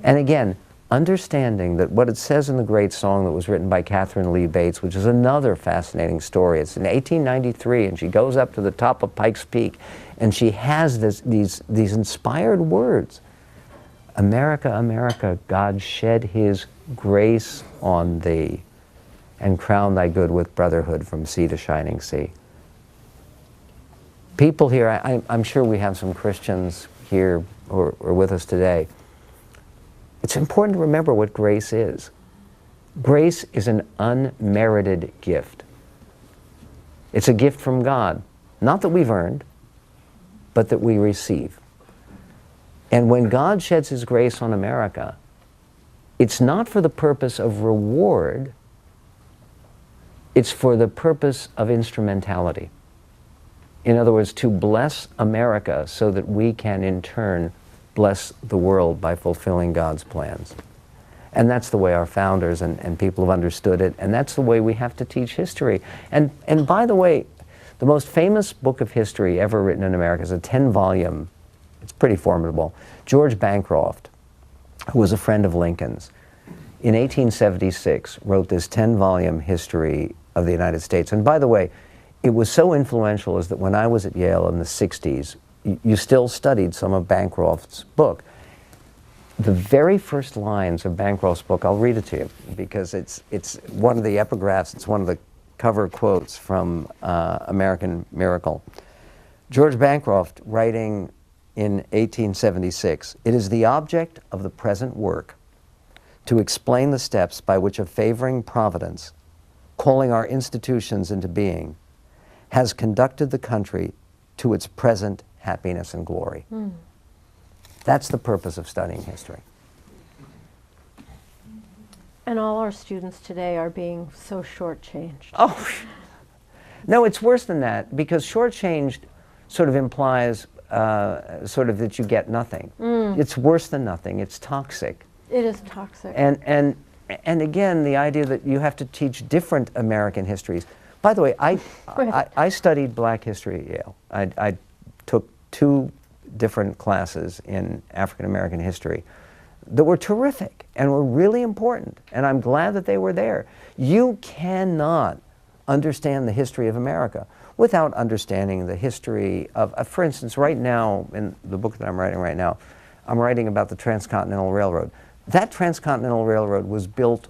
And again, understanding that what it says in the great song that was written by Catherine Lee Bates, which is another fascinating story. It's in 1893, and she goes up to the top of Pikes Peak, and she has these inspired words. America, America, God shed his grace on thee. and crown thy good with brotherhood from sea to shining sea. People here, I'm sure we have some Christians here or with us today. It's important to remember what grace is. Grace is an unmerited gift. It's a gift from God, not that we've earned, but that we receive. And when God sheds His grace on America, it's not for the purpose of reward, it's for the purpose of instrumentality. In other words, to bless America so that we can in turn bless the world by fulfilling God's plans. And that's the way our founders and people have understood it, and that's the way we have to teach history. And by the way, the most famous book of history ever written in America is a 10-volume, it's pretty formidable. George Bancroft, who was a friend of Lincoln's, in 1876 wrote this 10-volume history of the United States. And by the way, it was so influential is that when I was at Yale in the 60s, you still studied some of Bancroft's book. The very first lines of Bancroft's book, I'll read it to you because it's one of the epigraphs, it's one of the cover quotes from American Miracle. George Bancroft, writing in 1876, "It is the object of the present work to explain the steps by which a favoring providence, calling our institutions into being, has conducted the country to its present happiness and glory." That's the purpose of studying history. And all our students today are being so shortchanged. Oh, no, it's worse than that, because shortchanged sort of implies sort of that you get nothing. It's worse than nothing. It's toxic. It is toxic. And again, the idea that you have to teach different American histories. By the way, I studied Black history at Yale. I took 2 different classes in African American history that were terrific and were really important, and I'm glad that they were there. You cannot understand the history of America without understanding the history of, for instance, right now, in the book that I'm writing right now, I'm writing about the Transcontinental Railroad. That Transcontinental Railroad was built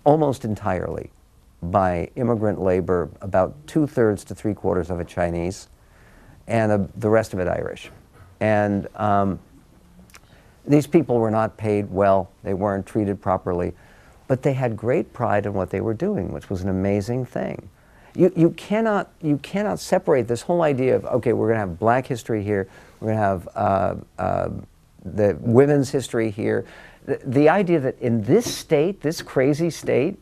almost entirely by immigrant labor, about 2/3 to 3/4 of it Chinese, and the rest of it Irish. And these people were not paid well, they weren't treated properly, but they had great pride in what they were doing, which was an amazing thing. You cannot separate this whole idea of, okay, we're going to have Black history here, we're going to have the women's history here. The idea that in this state, this crazy state,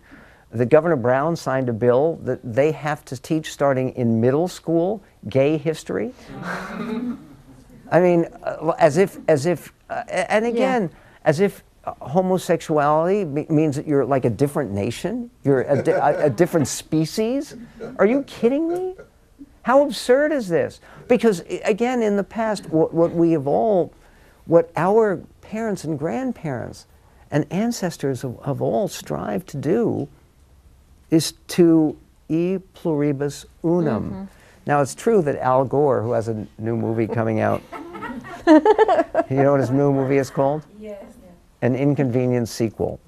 that Governor Brown signed a bill that they have to teach starting in middle school gay history. I mean, as if, and again, as if homosexuality means that you're like a different nation, you're a different species. Are you kidding me? How absurd is this? Because again, in the past, what our parents and grandparents and ancestors have all strived to do is to e pluribus unum. Now, it's true that Al Gore, who has a new movie coming out, you know what his new movie is called? Yes. An Inconvenient Sequel.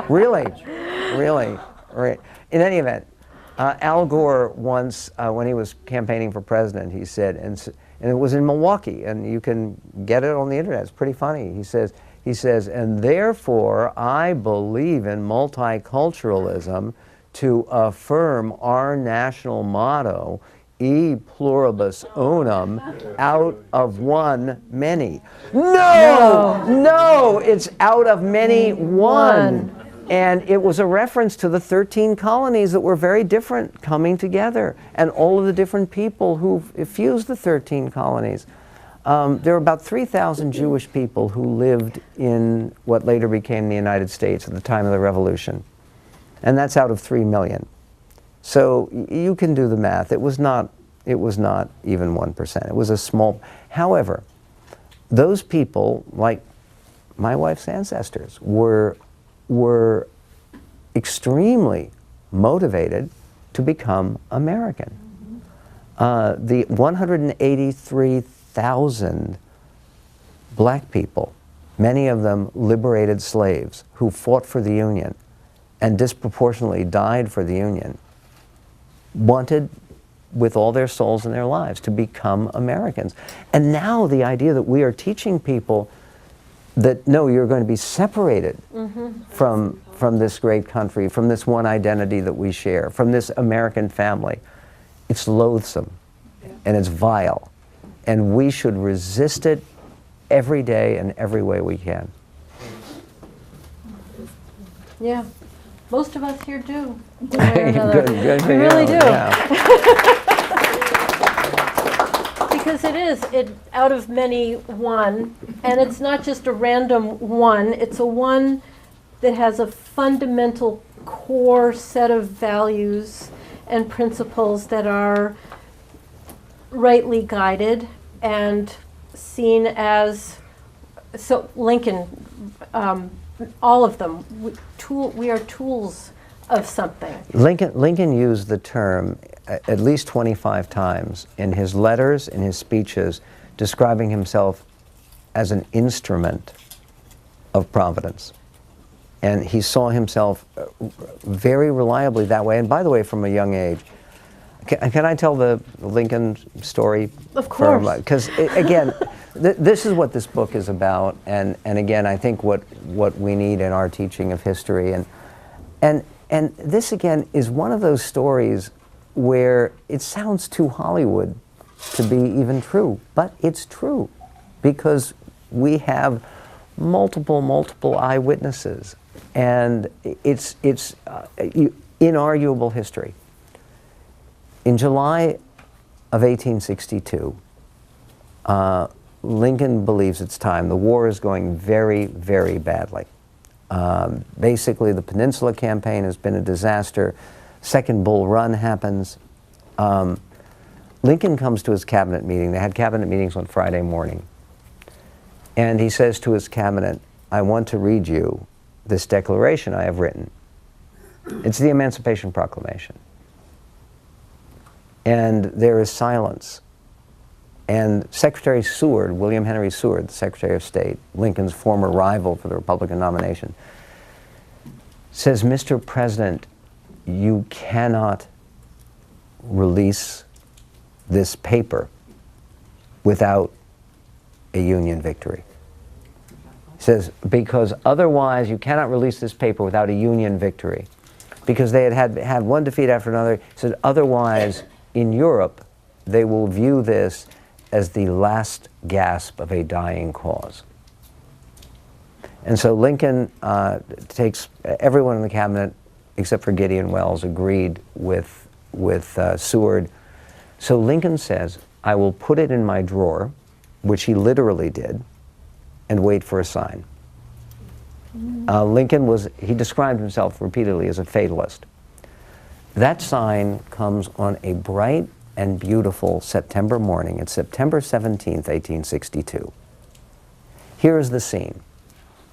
Really. Right. In any event, Al Gore once, when he was campaigning for president, he said, and it was in Milwaukee, and you can get it on the internet, it's pretty funny. He says, and therefore I believe in multiculturalism to affirm our national motto, e pluribus unum, out of one, many. No, it's out of many, one. And it was a reference to the 13 colonies that were very different coming together, and all of the different people who fused the 13 colonies. There were about 3,000 Jewish people who lived in what later became the United States at the time of the Revolution. And that's out of 3 million. So you can do the math. It was not even 1%. It was a small. However, those people, like my wife's ancestors, were extremely motivated to become American. The 183,000 Black people, many of them liberated slaves who fought for the Union and disproportionately died for the Union, wanted with all their souls and their lives to become Americans. And now the idea that we are teaching people that, no, you're going to be separated from this great country, from this one identity that we share, from this American family, it's loathsome and it's vile. And we should resist it every day and every way we can. Yeah. Most of us here do. one way or another. Good for we you. really do. Yeah. Because it out of many one, and it's not just a random one, it's a one that has a fundamental core set of values and principles that are rightly guided and seen as, so Lincoln, all of them, we are tools of something. Lincoln used the term at least 25 times in his letters, in his speeches, describing himself as an instrument of Providence. And he saw himself very reliably that way, and by the way, from a young age. Can I tell the Lincoln story? Of course. Because again, this is what this book is about, and again, I think what we need in our teaching of history, and this again is one of those stories where it sounds too Hollywood to be even true, but it's true because we have multiple eyewitnesses, and it's inarguable history. In July of 1862, Lincoln believes it's time. The war is going very, very badly. Basically, the Peninsula Campaign has been a disaster. Second Bull Run happens. Lincoln comes to his cabinet meeting. They had cabinet meetings on Friday morning. And he says to his cabinet, I want to read you this declaration I have written. It's the Emancipation Proclamation. And there is silence. And Secretary Seward, William Henry Seward, the Secretary of State, Lincoln's former rival for the Republican nomination, says, Mr. President, you cannot release this paper without a Union victory. He says, because otherwise you cannot release this paper without a Union victory. Because they had one defeat after another. He said, otherwise, in Europe, they will view this as the last gasp of a dying cause. And so Lincoln takes, everyone in the cabinet, except for Gideon Wells, agreed with Seward. So Lincoln says, I will put it in my drawer, which he literally did, and wait for a sign. Lincoln he described himself repeatedly as a fatalist. That sign comes on a bright and beautiful September morning. It's September 17th, 1862. Here is the scene.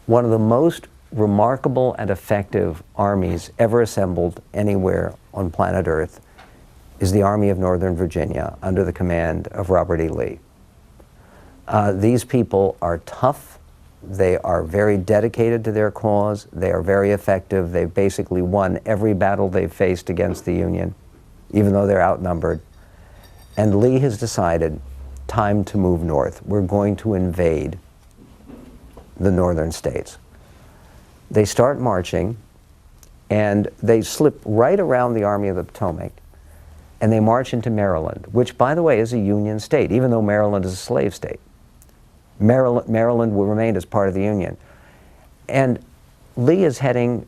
One of the most remarkable and effective armies ever assembled anywhere on planet Earth is the Army of Northern Virginia under the command of Robert E. Lee. These people are tough. They are very dedicated to their cause. They are very effective. They've basically won every battle they've faced against the Union, even though they're outnumbered. And Lee has decided, time to move north. We're going to invade the northern states. They start marching, and they slip right around the Army of the Potomac, and they march into Maryland, which, by the way, is a Union state, even though Maryland is a slave state. Maryland will remain as part of the Union. And Lee is heading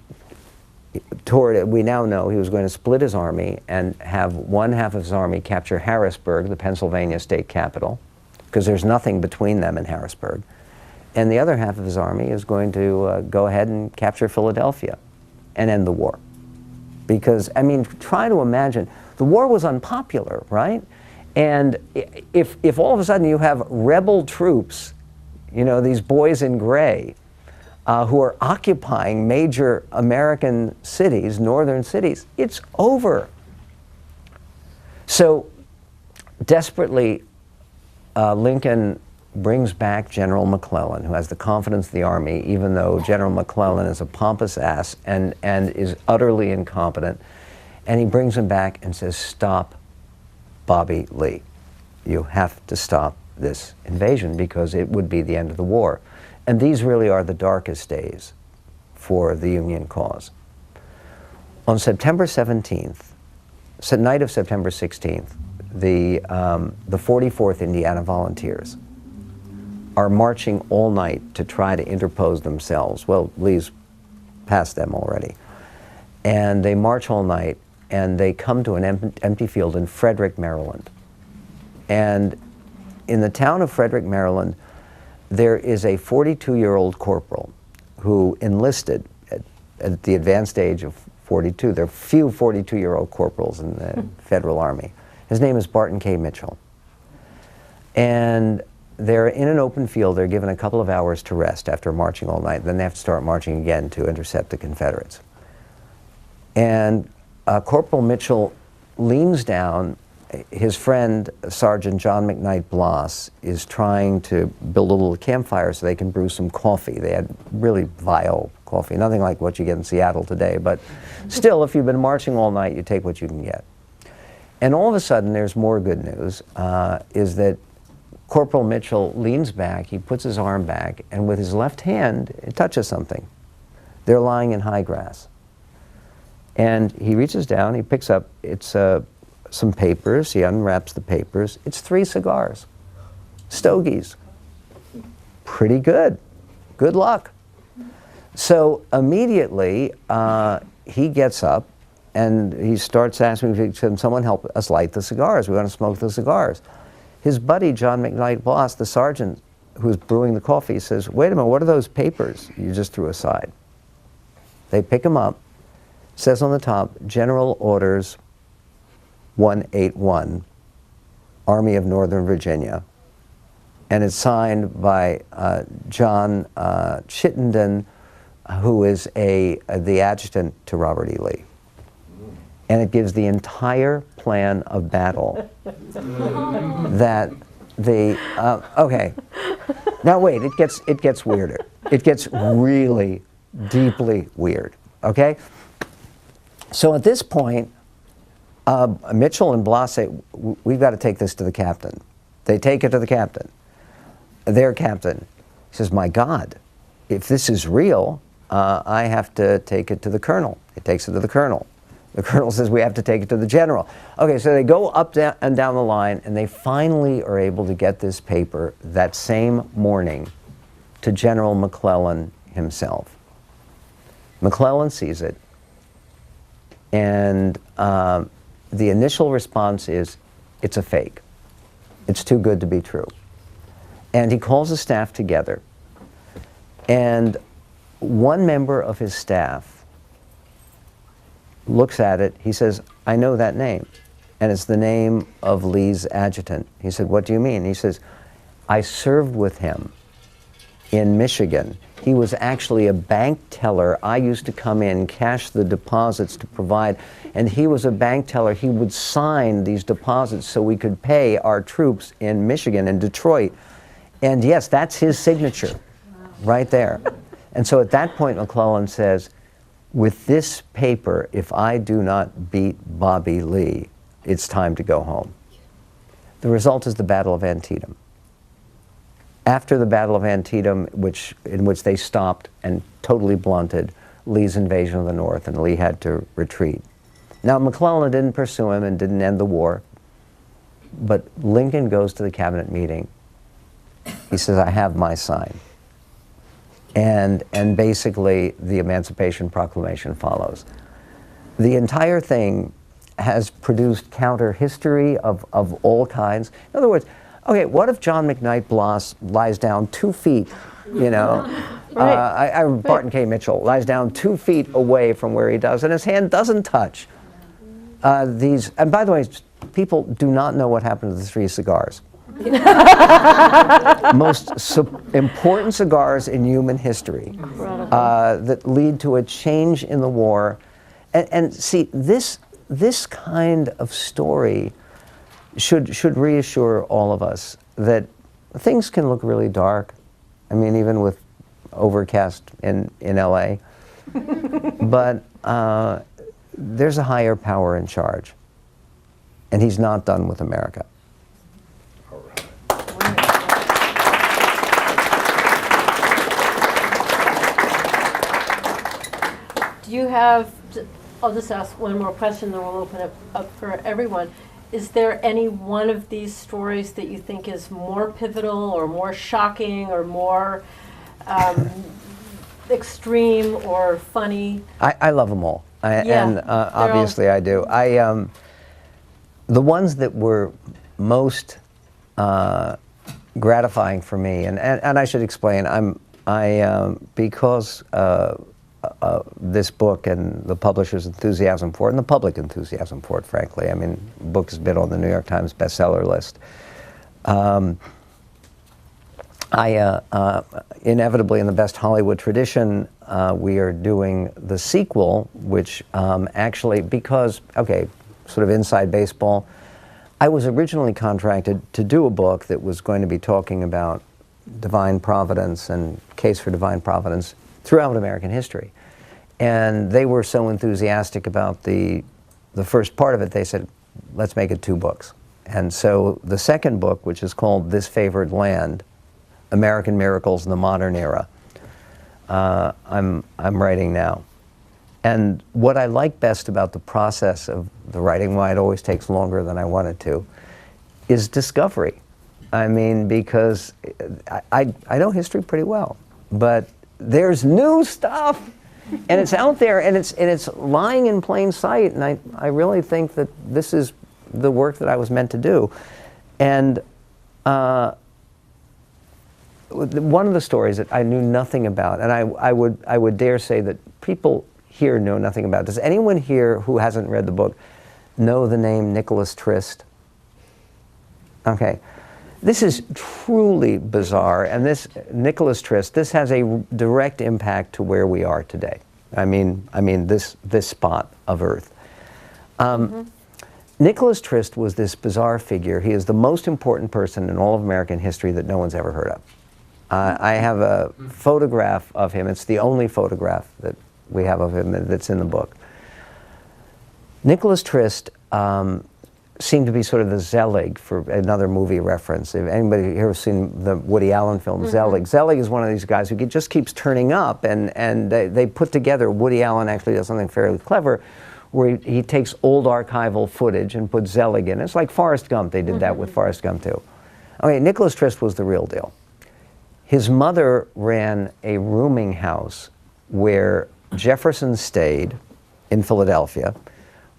toward, we now know he was going to split his army and have one half of his army capture Harrisburg, the Pennsylvania state capital, because there's nothing between them and Harrisburg. And the other half of his army is going to go ahead and capture Philadelphia and end the war. Because, I mean, try to imagine, the war was unpopular, right? And if all of a sudden you have rebel troops, you know, these boys in gray, who are occupying major American cities, northern cities, it's over. So desperately, Lincoln brings back General McClellan, who has the confidence of the Army, even though General McClellan is a pompous ass and is utterly incompetent. And he brings him back and says, stop Bobby Lee. You have to stop this invasion because it would be the end of the war. And these really are the darkest days for the Union cause. On September 17th, night of September 16th, the 44th Indiana Volunteers are marching all night to try to interpose themselves. Well, Lee's past them already. And they march all night, and they come to an empty field in Frederick, Maryland. And in the town of Frederick, Maryland, there is a 42-year-old corporal who enlisted at the advanced age of 42. There are few 42-year-old corporals in the Federal Army. His name is Barton K. Mitchell. And they're in an open field. They're given a couple of hours to rest after marching all night. Then they have to start marching again to intercept the Confederates. And Corporal Mitchell leans down. His friend, Sergeant John McKnight Bloss, is trying to build a little campfire so they can brew some coffee. They had really vile coffee, nothing like what you get in Seattle today, but still, if you've been marching all night, you take what you can get. And all of a sudden, there's more good news, is that Corporal Mitchell leans back, he puts his arm back, and with his left hand, it touches something. They're lying in high grass. And he reaches down, he picks up, it's some papers, he unwraps the papers. It's 3 cigars, stogies. Pretty good. Good luck. So immediately he gets up and he starts asking, can someone help us light the cigars? We want to smoke the cigars. His buddy, John McKnight Bloss, the sergeant who's brewing the coffee, says, wait a minute, what are those papers you just threw aside? They pick them up. Says on the top, General Orders 181, Army of Northern Virginia. And it's signed by John Chittenden, who is the adjutant to Robert E. Lee. And it gives the entire plan of battle that okay. Now wait, it gets weirder. It gets really deeply weird, okay? So at this point, Mitchell and Bloss say, we've got to take this to the captain. They take it to the captain. Their captain says, my God, if this is real, I have to take it to the colonel. He takes it to the colonel. The colonel says, we have to take it to the general. Okay, so they go up and down the line, and they finally are able to get this paper that same morning to General McClellan himself. McClellan sees it, and the initial response is, it's a fake. It's too good to be true. And he calls the staff together. And one member of his staff looks at it. He says, I know that name. And it's the name of Lee's adjutant. He said, what do you mean? He says, I served with him in Michigan. He was actually a bank teller. I used to come in, cash the deposits to provide, and he was a bank teller. He would sign these deposits so we could pay our troops in Michigan and Detroit. And yes, that's his signature right there. And so at that point, McClellan says, with this paper, if I do not beat Bobby Lee, it's time to go home. The result is the Battle of Antietam. After the Battle of Antietam, in which they stopped and totally blunted Lee's invasion of the North, and Lee had to retreat. Now, McClellan didn't pursue him and didn't end the war, but Lincoln goes to the cabinet meeting. He says, I have my sign. And basically, the Emancipation Proclamation follows. The entire thing has produced counter-history of all kinds. In other words, okay, what if John McKnight Bloss lies down 2 feet, you know? Right. Barton K. Mitchell lies down 2 feet away from where he does, and his hand doesn't touch these. And by the way, people do not know what happened to the 3 cigars. Most important cigars in human history that lead to a change in the war. And see, this kind of story should reassure all of us that things can look really dark. I mean, even with overcast in LA. But there's a higher power in charge. And he's not done with America. All right. Do you have, I'll just ask one more question, then we'll open it up for everyone. Is there any one of these stories that you think is more pivotal or more shocking or more extreme or funny? I love them all. And obviously I do. The ones that were most gratifying for me, and I should explain, because this book and the publisher's enthusiasm for it, and the public enthusiasm for it, frankly. I mean, the book has been on the New York Times bestseller list. Inevitably, in the best Hollywood tradition, we are doing the sequel, which actually, because, okay, sort of inside baseball, I was originally contracted to do a book that was going to be talking about divine providence and case for divine providence throughout American history. And they were so enthusiastic about the first part of it, they said, let's make it 2 books. And so the second book, which is called This Favored Land, American Miracles in the Modern Era, I'm writing now. And what I like best about the process of the writing, why it always takes longer than I want it to, is discovery. I mean, because I know history pretty well, but there's new stuff, and it's out there, and it's lying in plain sight, and I really think that this is the work that I was meant to do. And one of the stories that I knew nothing about, and I would dare say that people here know nothing about. Does anyone here who hasn't read the book know the name Nicholas Trist? Okay. This is truly bizarre, and this Nicholas Trist, this has a direct impact to where we are today. I mean this spot of Earth. Nicholas Trist was this bizarre figure. He is the most important person in all of American history that no one's ever heard of. I have a photograph of him. It's the only photograph that we have of him that's in the book. Nicholas Trist seemed to be sort of the Zelig, for another movie reference. If anybody here has seen the Woody Allen film Zelig, Zelig is one of these guys who just keeps turning up, and they put together, Woody Allen actually does something fairly clever, where he takes old archival footage and puts Zelig in. It's like Forrest Gump. They did that with Forrest Gump too. Okay, Nicholas Trist was the real deal. His mother ran a rooming house where Jefferson stayed in Philadelphia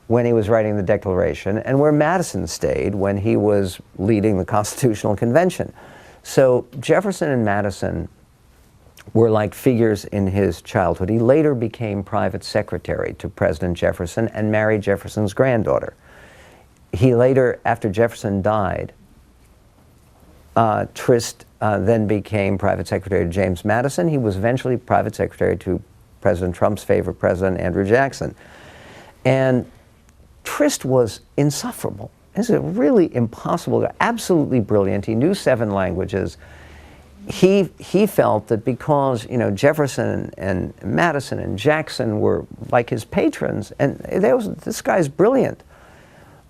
when he was writing the Declaration, and where Madison stayed when he was leading the Constitutional Convention. So Jefferson and Madison were like figures in his childhood. He later became private secretary to President Jefferson and married Jefferson's granddaughter. He later, after Jefferson died, Trist then became private secretary to James Madison. He was eventually private secretary to President Trump's favorite president, Andrew Jackson. And Trist was insufferable. This is a really impossible guy, absolutely brilliant. He knew 7 languages. He felt that because, you know, Jefferson and Madison and Jackson were like his patrons, and this guy's brilliant.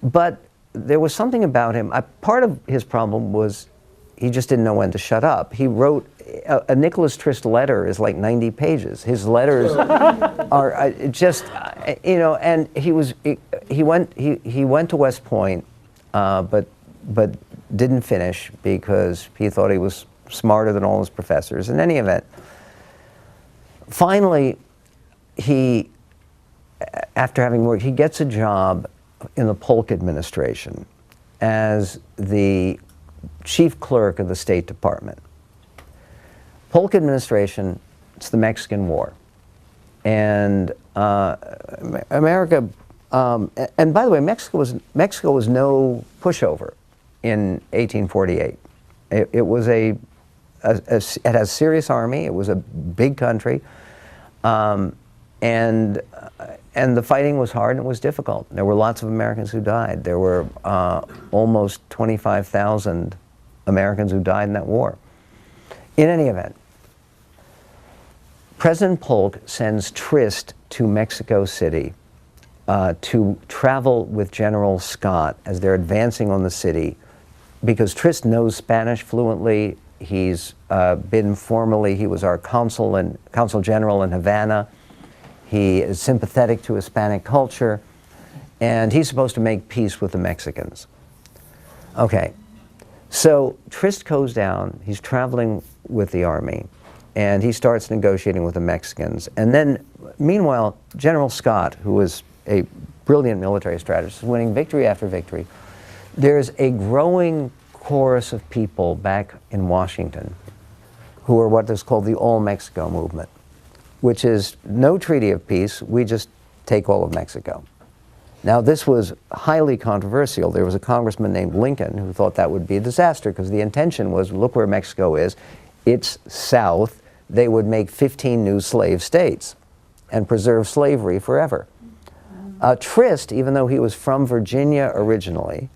But there was something about him. Part of his problem was he just didn't know when to shut up. He wrote a Nicholas Trist letter is like 90 pages. His letters are just, you know. And he went to West Point, but didn't finish because he thought he was smarter than all his professors. In any event, finally, after having worked, he gets a job in the Polk administration as the chief clerk of the State Department. Polk administration, it's the Mexican War. And America, and by the way, Mexico was no pushover in 1848. It was it had a serious army. It was a big country, and the fighting was hard and it was difficult. There were lots of Americans who died. There were almost 25,000 Americans who died in that war. In any event, President Polk sends Trist to Mexico City to travel with General Scott as they're advancing on the city, because Trist knows Spanish fluently. He's been formerly, he was our consul general in Havana. He is sympathetic to Hispanic culture, and he's supposed to make peace with the Mexicans. Okay, so Trist goes down, he's traveling with the army, and he starts negotiating with the Mexicans. And then, meanwhile, General Scott, who was a brilliant military strategist, is winning victory after victory. There's a growing chorus of people back in Washington who are what is called the All Mexico movement, which is no treaty of peace, we just take all of Mexico. Now, this was highly controversial. There was a congressman named Lincoln who thought that would be a disaster, because the intention was, look where Mexico is, it's south, they would make 15 new slave states and preserve slavery forever. Trist, even though he was from Virginia originally,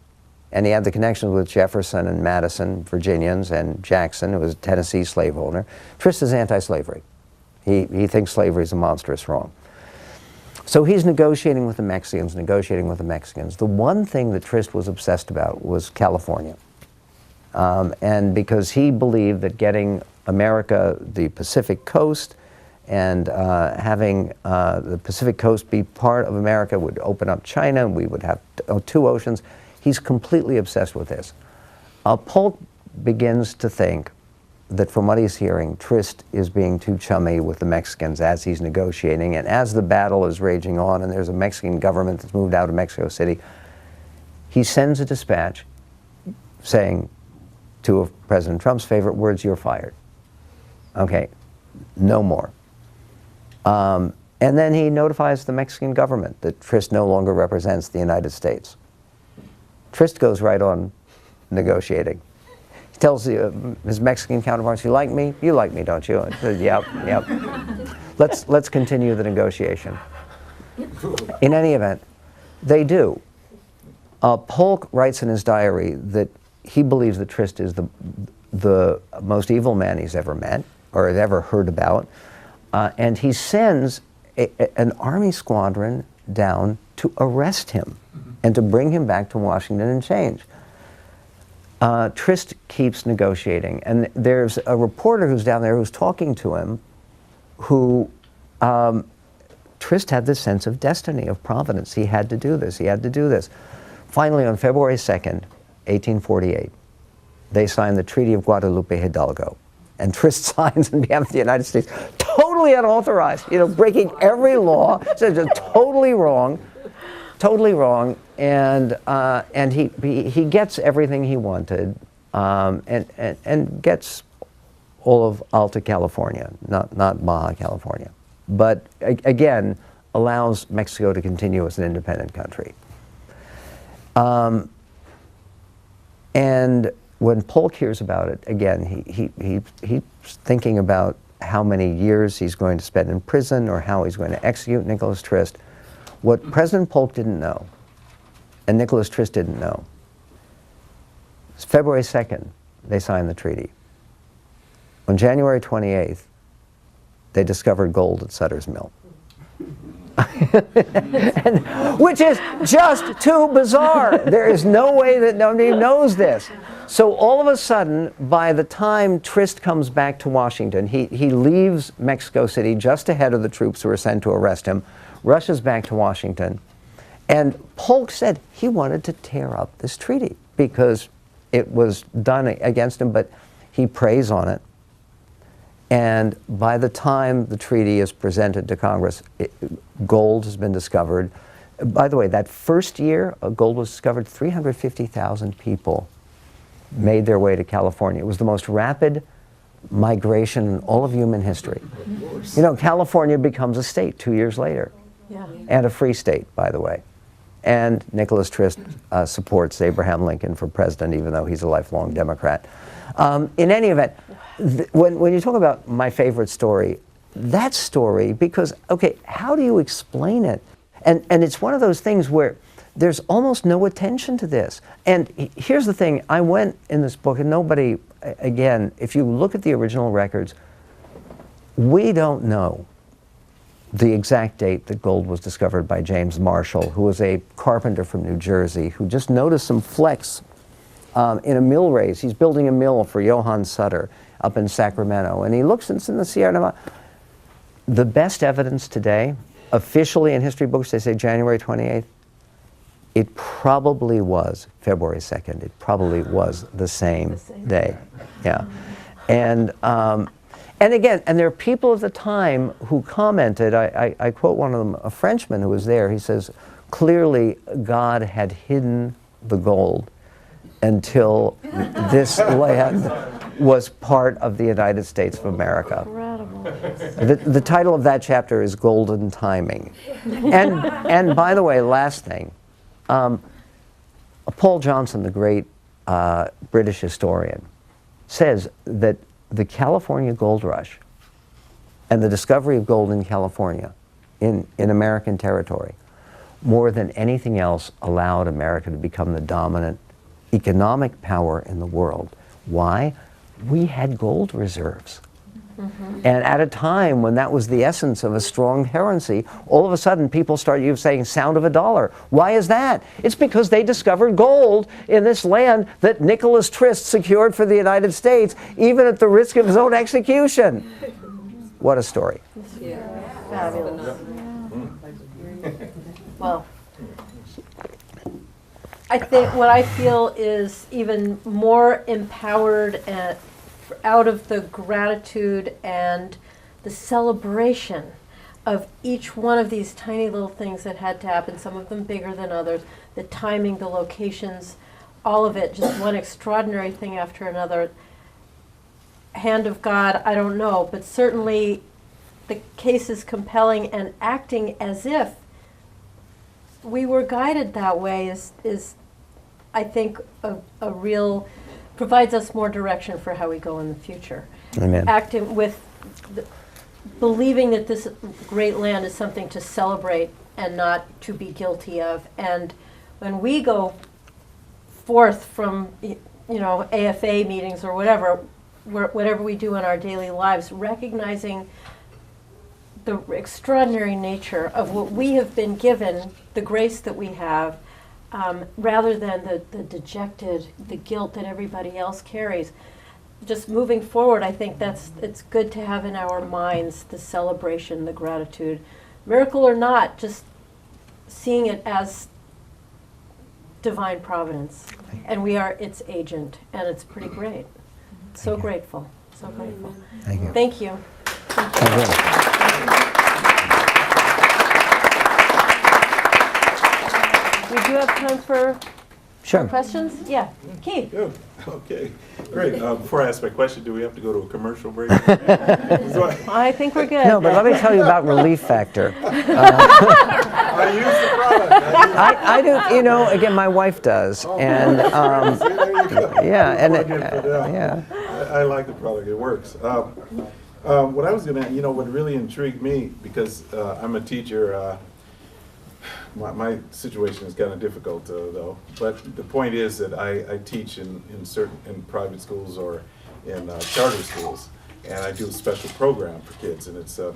and he had the connections with Jefferson and Madison, Virginians, and Jackson, who was a Tennessee slaveholder, Trist is anti-slavery. He thinks slavery is a monstrous wrong. So he's negotiating with the Mexicans, negotiating with the Mexicans. The one thing that Trist was obsessed about was California. And because he believed that getting America the Pacific coast and having the Pacific coast be part of America would open up China, and we would have two oceans. He's completely obsessed with this. Polk begins to think that from what he's hearing, Trist is being too chummy with the Mexicans as he's negotiating, and as the battle is raging on and there's a Mexican government that's moved out of Mexico City, he sends a dispatch saying two of President Trump's favorite words, "You're fired." Okay, no more. And then he notifies the Mexican government that Trist no longer represents the United States. Trist goes right on negotiating. He tells his Mexican counterparts, "You like me? You like me, don't you?" And he says, "Yep, yep. Let's continue the negotiation." In any event, they do. Polk writes in his diary that he believes that Trist is the most evil man he's ever met or has ever heard about, and he sends an army squadron down to arrest him and to bring him back to Washington and change. Trist keeps negotiating, and there's a reporter who's down there who's talking to him, who Trist had this sense of destiny, of providence. He had to do this, he had to do this. Finally, on February 2nd, 1848, they signed the Treaty of Guadalupe Hidalgo, and Trist signs on behalf of the United States, totally unauthorized, breaking every law, says it's totally wrong, and he gets everything he wanted, and gets all of Alta California, not Baja California, but again allows Mexico to continue as an independent country. And when Polk hears about it, again, he's thinking about how many years he's going to spend in prison or how he's going to execute Nicholas Trist. What President Polk didn't know, and Nicholas Trist didn't know, is February 2nd, they signed the treaty. On January 28th, they discovered gold at Sutter's Mill. Which is just too bizarre. There is no way that nobody knows this. So all of a sudden, by the time Trist comes back to Washington, he leaves Mexico City just ahead of the troops who were sent to arrest him, rushes back to Washington, and Polk said he wanted to tear up this treaty because it was done against him, but he preys on it. And by the time the treaty is presented to Congress, gold has been discovered. By the way, that first year gold was discovered, 350,000 people made their way to California. It was the most rapid migration in all of human history. California becomes a state 2 years later. Yeah. And a free state, by the way. And Nicholas Trist supports Abraham Lincoln for president, even though he's a lifelong Democrat. In any event, when you talk about my favorite story, that story, because, okay, how do you explain it? And it's one of those things where there's almost no attention to this. And here's the thing, I went in this book, and nobody, again, if you look at the original records, we don't know the exact date that gold was discovered by James Marshall, who was a carpenter from New Jersey, who just noticed some flecks in a mill race. He's building a mill for Johann Sutter up in Sacramento, and he looks, and it's in the Sierra Nevada. The best evidence today, officially in history books, they say January 28th. It probably was February 2nd. It probably was the same day. Yeah. And again, and there are people at the time who commented, I quote one of them, a Frenchman who was there, he says, clearly God had hidden the gold until this land was part of the United States of America. Incredible. The title of that chapter is Golden Timing. And by the way, last thing, Paul Johnson, the great British historian, says that the California gold rush and the discovery of gold in California, in American territory, more than anything else allowed America to become the dominant economic power in the world. Why? We had gold reserves. And at a time when that was the essence of a strong currency, all of a sudden people start saying sound of a dollar. Why is that? It's because they discovered gold in this land that Nicholas Trist secured for the United States, even at the risk of his own execution. What a story. Fabulous. Well, I think what I feel is even more empowered and out of the gratitude and the celebration of each one of these tiny little things that had to happen, some of them bigger than others, the timing, the locations, all of it, just one extraordinary thing after another. Hand of God, I don't know, but certainly the case is compelling, and acting as if we were guided that way is I think, a real, provides us more direction for how we go in the future. Amen. Acting with, believing that this great land is something to celebrate and not to be guilty of. And when we go forth from, AFA meetings or whatever we do in our daily lives, recognizing the extraordinary nature of what we have been given, the grace that we have, rather than the dejected, the guilt that everybody else carries. Just moving forward, I think it's good to have in our minds the celebration, the gratitude. Miracle or not, just seeing it as divine providence. And we are its agent, and it's pretty great. So grateful, so grateful. Thank you. Thank you. Thank you. We do have time for Sure. questions? Yeah, Keith. Good. Okay, great. Before I ask my question, do we have to go to a commercial break? I think we're good. No, but let me tell you about Relief Factor. I use the product. I do, again, my wife does. And See, there you go. yeah, and Yeah. I like the product. It works. What I was going to, what really intrigued me, because I'm a teacher, my situation is kind of difficult though. But the point is that I teach in private schools or in charter schools, and I do a special program for kids, and it's a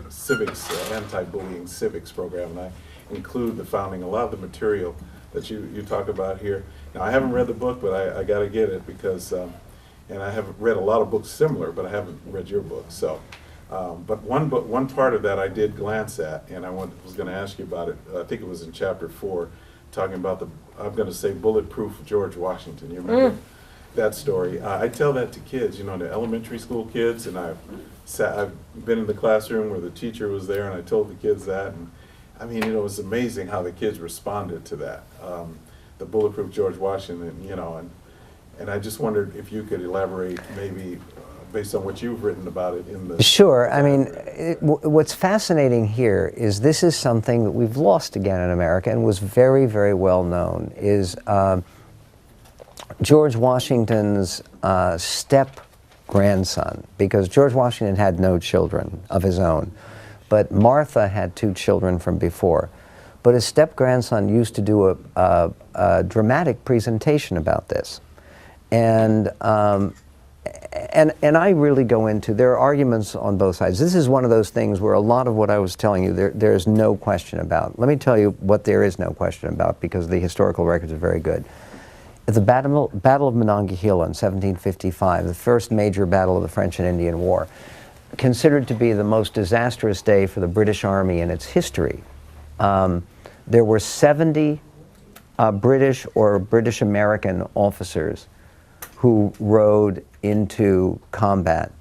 civics, anti-bullying civics program, and I include the founding, a lot of the material that you talk about here. Now, I haven't read the book, but I got to get it because, and I have read a lot of books similar, but I haven't read your book. So, but one part of that I did glance at, and I was going to ask you about it. I think it was in chapter 4, talking about I'm going to say bulletproof George Washington. You remember that story? I tell that to kids, the elementary school kids, and I've been in the classroom where the teacher was there, and I told the kids that, and I mean, it was amazing how the kids responded to that, the bulletproof George Washington, and I just wondered if you could elaborate maybe based on what you've written about it in the... Sure. I mean, what's fascinating here is this is something that we've lost again in America and was very, very well known, is George Washington's step-grandson, because George Washington had no children of his own, but Martha had 2 children from before, but his step-grandson used to do a dramatic presentation about this. And I really go into, there are arguments on both sides. This is one of those things where a lot of what I was telling you, there's no question about. Let me tell you what there is no question about, because the historical records are very good. At the Battle of Monongahela in 1755, the first major battle of the French and Indian War, considered to be the most disastrous day for the British Army in its history. There were 70 British or British American officers who rode into combat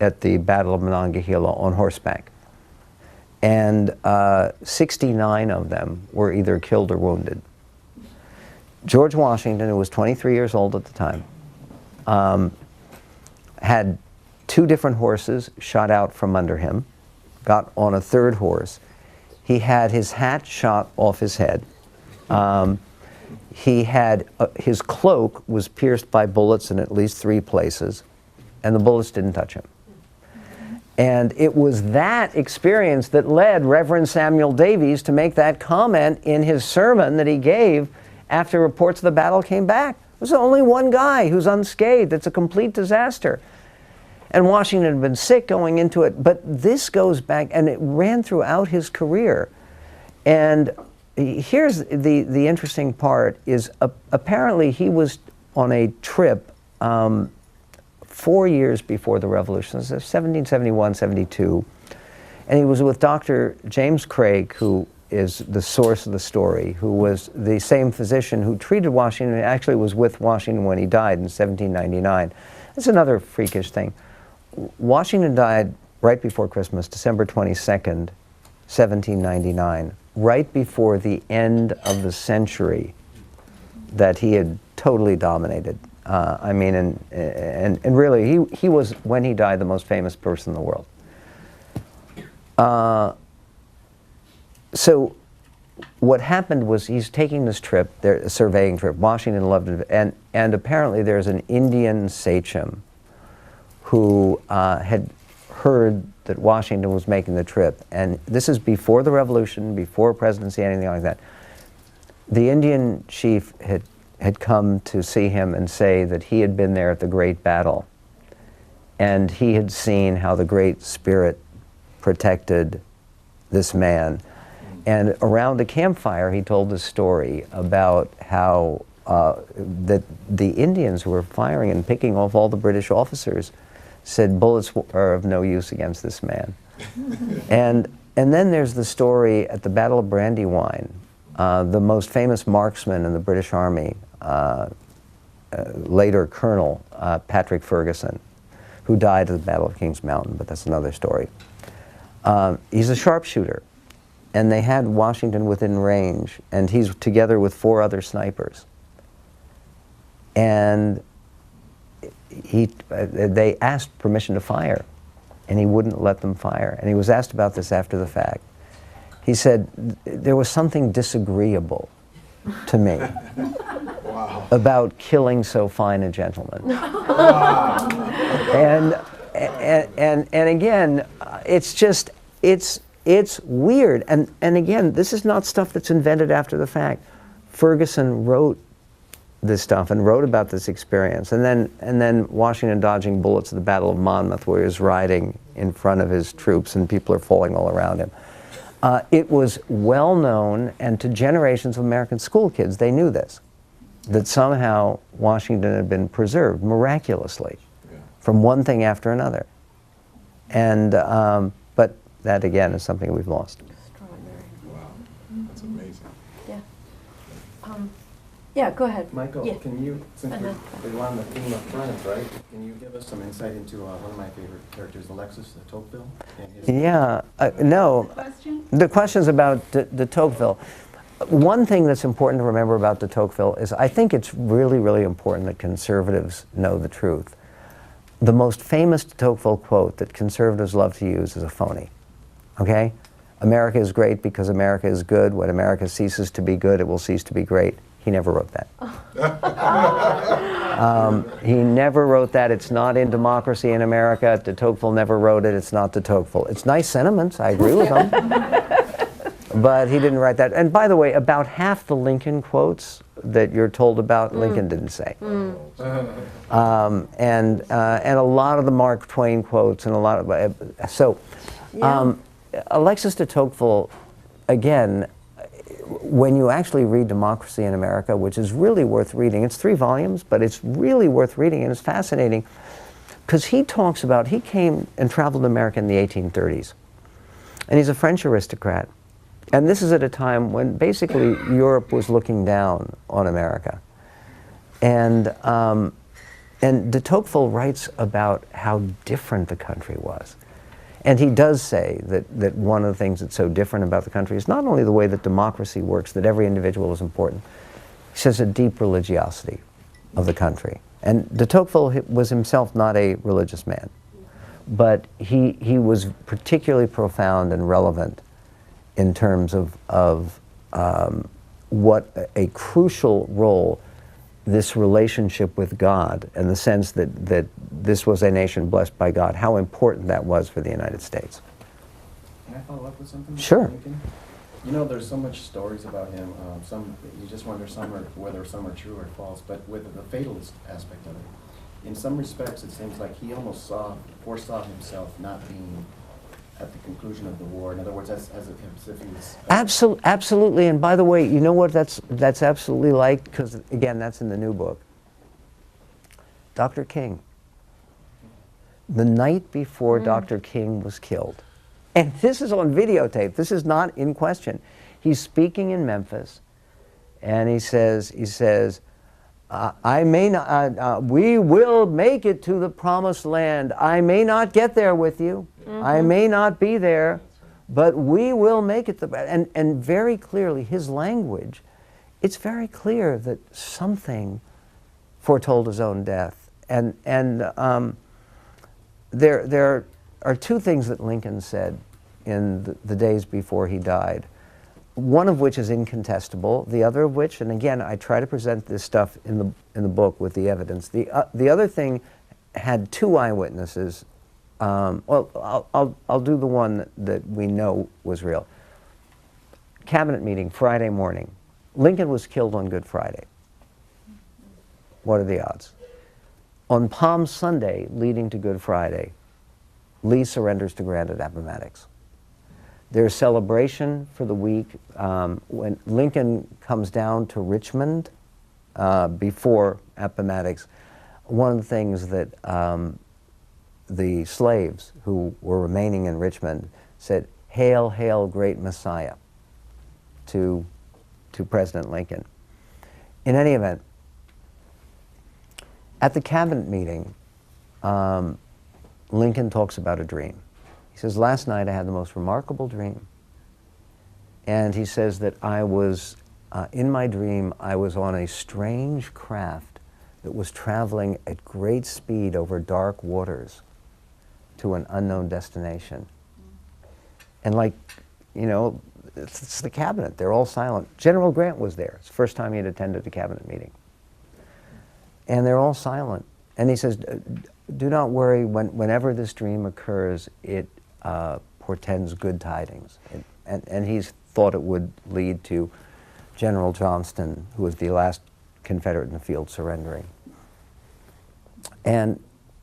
at the Battle of Monongahela on horseback. And 69 of them were either killed or wounded. George Washington, who was 23 years old at the time, had 2 different horses shot out from under him, got on a 3rd horse. He had his hat shot off his head. He had, his cloak was pierced by bullets in at least 3 places, and the bullets didn't touch him. And it was that experience that led Reverend Samuel Davies to make that comment in his sermon that he gave after reports of the battle came back. There's only one guy who's unscathed. It's a complete disaster. And Washington had been sick going into it, but this goes back, and it ran throughout his career. And here's the interesting part is apparently he was on a trip 4 years before the Revolution, 1771, 72, and he was with Dr. James Craig, who is the source of the story, who was the same physician who treated Washington, and actually was with Washington when he died in 1799. That's another freakish thing. Washington died right before Christmas, December 22nd, 1799, right before the end of the century that he had totally dominated. I mean, and really, he was, when he died, the most famous person in the world. So what happened was he's taking this trip, a surveying trip. Washington loved it, and apparently there's an Indian sachem who had heard that Washington was making the trip, and this is before the Revolution, before presidency, anything like that. The Indian chief had come to see him and say that he had been there at the Great Battle, and he had seen how the Great Spirit protected this man. And around the campfire, he told the story about how that the Indians who were firing and picking off all the British officers said bullets are of no use against this man. and then there's the story at the Battle of Brandywine, the most famous marksman in the British Army, later Colonel Patrick Ferguson, who died at the Battle of King's Mountain, but that's another story. He's a sharpshooter, and they had Washington within range, and he's together with 4 other snipers. And they asked permission to fire, and he wouldn't let them fire. And he was asked about this after the fact. He said, there was something disagreeable to me about killing so fine a gentleman. And again, it's just, it's weird. And again, this is not stuff that's invented after the fact. Ferguson wrote this stuff and wrote about this experience. And then Washington dodging bullets at the Battle of Monmouth, where he was riding in front of his troops and people are falling all around him. It was well known, and to generations of American school kids, they knew this, that somehow Washington had been preserved miraculously from one thing after another. And, but that again is something we've lost. Extraordinary. Wow, that's amazing. Yeah. Yeah, go ahead. Michael, Yeah. can you, since we're on the theme of friends, right? Can you give us some insight into one of my favorite characters, Alexis de Tocqueville? Yeah, no. The question's about de Tocqueville. One thing that's important to remember about de Tocqueville is I think it's really, really important that conservatives know the truth. The most famous de Tocqueville quote that conservatives love to use is a phony, okay? America is great because America is good. When America ceases to be good, it will cease to be great. He never wrote that. He never wrote that. It's not in Democracy in America. De Tocqueville never wrote it. It's not de Tocqueville. It's nice sentiments. I agree with them. But he didn't write that. And by the way, about half the Lincoln quotes that you're told about, Lincoln didn't say. And a lot of the Mark Twain quotes and a lot of, so Alexis de Tocqueville, again, when you actually read Democracy in America, which is really worth reading, it's 3 volumes, but it's really worth reading and it's fascinating because he talks about, he came and traveled America in the 1830s. And he's a French aristocrat. And this is at a time when basically Europe was looking down on America. And de Tocqueville writes about how different the country was. And he does say that one of the things that's so different about the country is not only the way that democracy works, that every individual is important. He says a deep religiosity of the country. And de Tocqueville was himself not a religious man, but he was particularly profound and relevant in terms of what a crucial role this relationship with God and the sense that this was a nation blessed by God, how important that was for the United States. Can I follow up with something? Sure. Lincoln? You know, there's so much stories about him. Some you just wonder whether some are true or false. But with the fatalist aspect of it, in some respects, it seems like he almost foresaw himself not being at the conclusion of the war. In other words, as if he was... Absolutely. And by the way, you know what that's absolutely like? Because, again, that's in the new book. Dr. King. The night before Dr. King was killed, and this is on videotape, this is not in question. He's speaking in Memphis, and he says, I may not, we will make it to the promised land. I may not get there with you. I may not be there, but we will make it. And very clearly, his language, it's very clear that something foretold his own death. And there are 2 things that Lincoln said in the days before he died. One of which is incontestable, the other of which, and again, I try to present this stuff in the book with the evidence. The other thing had 2 eyewitnesses. Well, I'll do the one that we know was real. Cabinet meeting, Friday morning. Lincoln was killed on Good Friday. What are the odds? On Palm Sunday, leading to Good Friday, Lee surrenders to Grant at Appomattox. There's celebration for the week. When Lincoln comes down to Richmond before Appomattox, one of the things that the slaves who were remaining in Richmond said, "Hail, hail, great Messiah," to President Lincoln. In any event, at the cabinet meeting, Lincoln talks about a dream. He says, "Last night I had the most remarkable dream." And he says that I was, in my dream, I was on a strange craft that was traveling at great speed over dark waters to an unknown destination. And like, you know, it's the cabinet, they're all silent. General Grant was there. It's the first time he had attended a cabinet meeting. And they're all silent. And he says, "Do not worry, whenever this dream occurs, it portends good tidings." And he's thought it would lead to General Johnston, who was the last Confederate in the field, surrendering.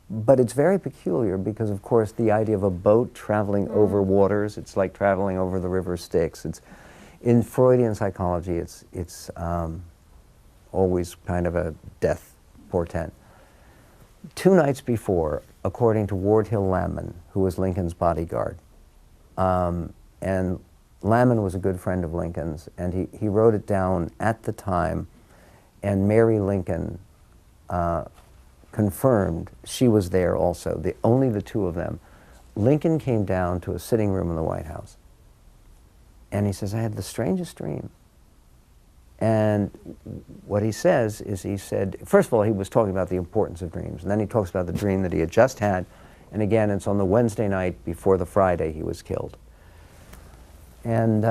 But it's very peculiar because, of course, the idea of a boat traveling over waters, it's like traveling over the river Styx. It's, in Freudian psychology, it's always kind of a death portent. 2 nights before, according to Ward Hill Lamon, who was Lincoln's bodyguard, and Lamon was a good friend of Lincoln's, and he wrote it down at the time, and Mary Lincoln confirmed she was there also, only the 2 of them. Lincoln came down to a sitting room in the White House, and he says, "I had the strangest dream." And what he says is, he said, first of all, he was talking about the importance of dreams, and then he talks about the dream that he had just had, and again, it's on the Wednesday night before the Friday he was killed. And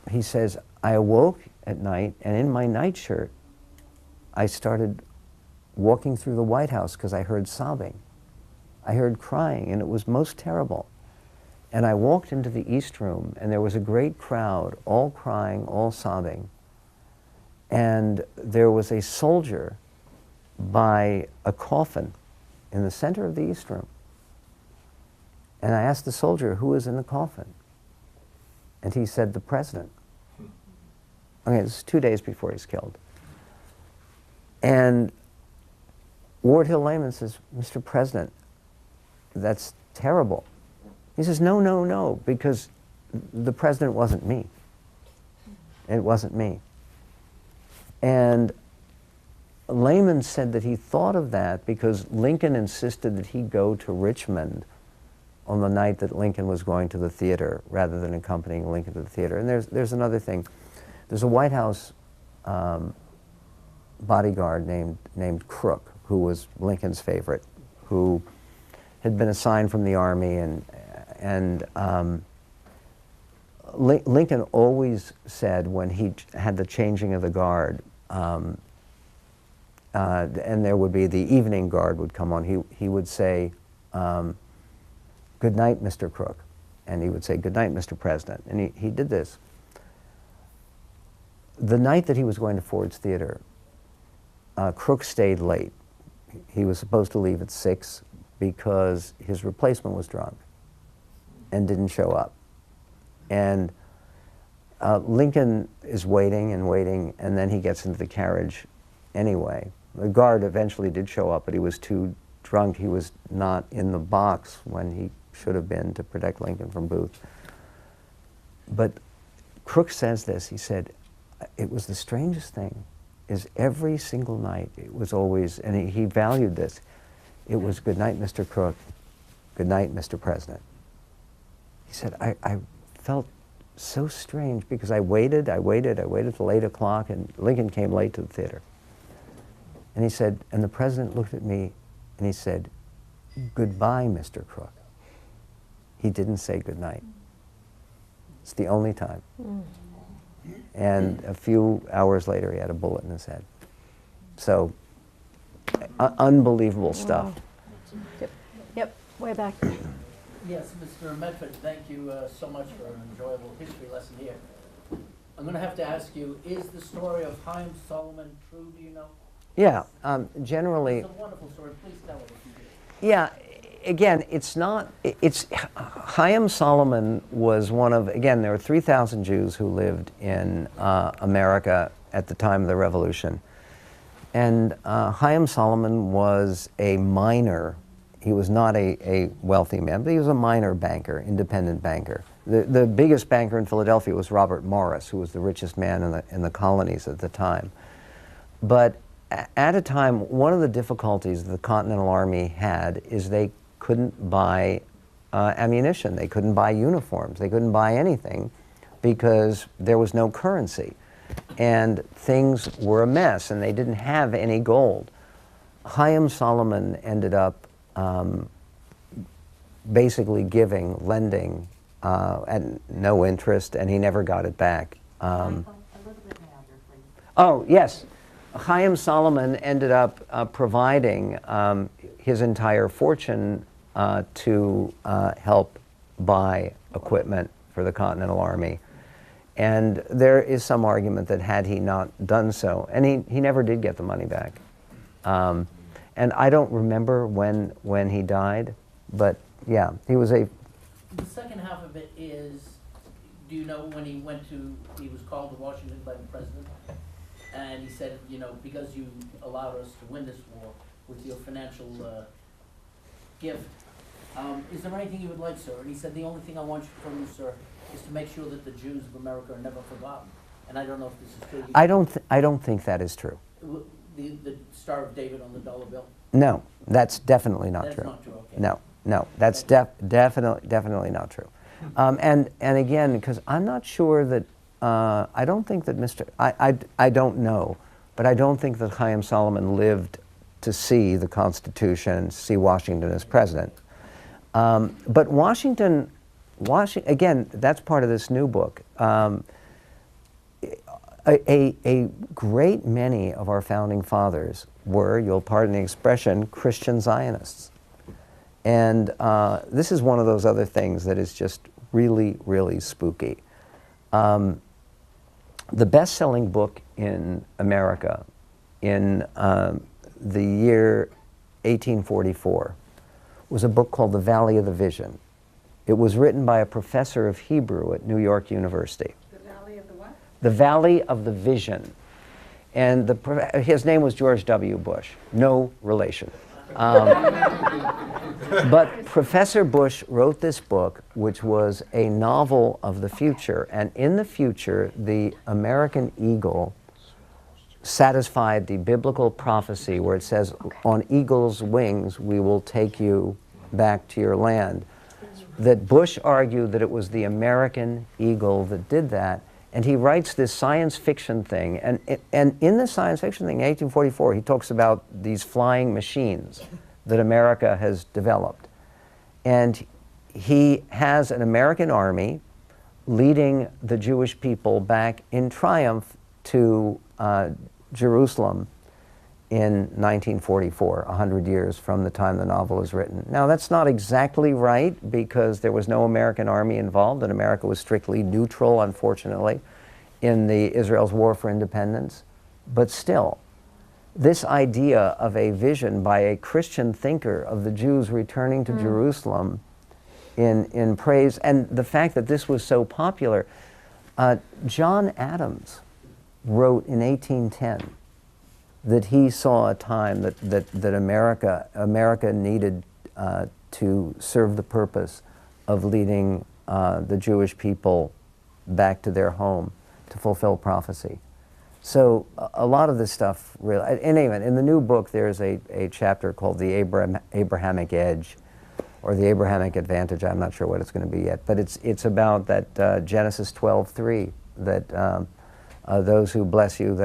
he says, "I awoke at night, and in my nightshirt, I started walking through the White House because I heard sobbing. I heard crying, and it was most terrible. And I walked into the East Room, and there was a great crowd, all crying, all sobbing. And there was a soldier by a coffin in the center of the East Room. And I asked the soldier who was in the coffin. And he said, the president. Okay, this is 2 days before he's killed. And Ward Hill Layman says, Mr. President, that's terrible. He says, no, no, no, because the president wasn't me. It wasn't me. And Layman said that he thought of that because Lincoln insisted that he go to Richmond on the night that Lincoln was going to the theater rather than accompanying Lincoln to the theater. And there's another thing. There's a White House bodyguard named Crook, who was Lincoln's favorite, who had been assigned from the Army, and Lincoln always said when he had the changing of the guard, and there would be the evening guard would come on, he would say, good night, Mr. Crook. And he would say, good night, Mr. President. And he did this. The night that he was going to Ford's Theater, Crook stayed late. He was supposed to leave at 6 because his replacement was drunk and didn't show up. And Lincoln is waiting and waiting, and then he gets into the carriage anyway. The guard eventually did show up, but he was too drunk. He was not in the box when he should have been to protect Lincoln from Booth. But Crook says this, he said, it was the strangest thing, is every single night it was always, and he valued this, it was good night, Mr. Crook, good night, Mr. President. He said, I felt so strange because I waited till 8 o'clock, and Lincoln came late to the theater. And he said, and the president looked at me and he said, goodbye, Mr. Crook. He didn't say good night. It's the only time. And a few hours later, he had a bullet in his head. So, unbelievable stuff. Yep, way back. Yes, Mr. Medved, thank you so much for an enjoyable history lesson here. I'm going to have to ask you, is the story of Chaim Solomon true, do you know? Yeah, generally. It's a wonderful story. Please tell it if you do. Yeah, again, Chaim Solomon was one of, again, there were 3,000 Jews who lived in America at the time of the Revolution. And Chaim Solomon was a miner. He was not a wealthy man, but he was a minor banker, independent banker. The biggest banker in Philadelphia was Robert Morris, who was the richest man in the colonies at the time. But at a time, one of the difficulties the Continental Army had is they couldn't buy ammunition, they couldn't buy uniforms, they couldn't buy anything because there was no currency. And things were a mess, and they didn't have any gold. Chaim Solomon ended up basically lending at no interest, and he never got it back. A little bit louder, please. Oh, yes. Chaim Solomon ended up providing his entire fortune to help buy equipment for the Continental Army. And there is some argument that had he not done so, and he never did get the money back. And I don't remember when he died, but yeah, he was a... The second half of it is, do you know when he was called to Washington by the president? And he said, you know, because you allowed us to win this war with your financial gift, is there anything you would like, sir? And he said, the only thing I want from you, sir, is to make sure that the Jews of America are never forgotten. And I don't know if this is true. I don't think that is true. The Star of David on the dollar bill? No, that's definitely not true. That's not true, okay. No, that's definitely not true. And again, because I'm not sure that, I don't think that I don't know, but I don't think that Chaim Solomon lived to see the Constitution, see Washington as president. But Washington, again, that's part of this new book. A great many of our founding fathers were, you'll pardon the expression, Christian Zionists. And this is one of those other things that is just really, really spooky. The best-selling book in America in the year 1844 was a book called The Valley of the Vision. It was written by a professor of Hebrew at New York University. The Valley of the what? The Valley of the Vision. And his name was George W. Bush. No relation. But Professor Bush wrote this book, which was a novel of the future. And in the future, the American eagle satisfied the biblical prophecy where it says, on eagle's wings, we will take you back to your land. That Bush argued that it was the American eagle that did that. And he writes this science fiction thing. And in the science fiction thing, in 1844, he talks about these flying machines that America has developed. And he has an American army leading the Jewish people back in triumph to Jerusalem in 1944, 100 years from the time the novel is written. Now, that's not exactly right, because there was no American army involved, and America was strictly neutral, unfortunately, in the Israel's war for independence. But still, this idea of a vision by a Christian thinker of the Jews returning to Jerusalem in praise, and the fact that this was so popular. John Adams wrote in 1810 that he saw a time that America needed to serve the purpose of leading the Jewish people back to their home to fulfill prophecy. So a lot of this stuff really, and even in the new book there's a chapter called the Abrahamic Edge, or the Abrahamic Advantage. I'm not sure what it's going to be yet, but it's about that Genesis 12:3, that those who bless you,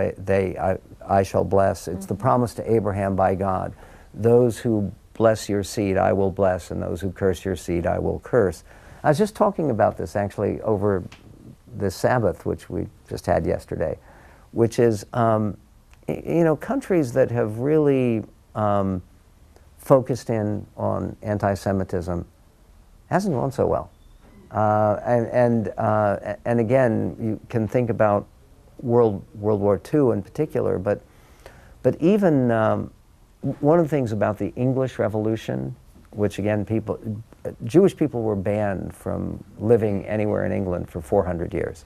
I shall bless. It's the promise to Abraham by God. Those who bless your seed, I will bless, and those who curse your seed, I will curse. I was just talking about this actually over the Sabbath, which we just had yesterday, which is, countries that have really focused in on anti-Semitism hasn't gone so well. And again, you can think about World War II in particular, but even one of the things about the English Revolution, which again, Jewish people were banned from living anywhere in England for 400 years.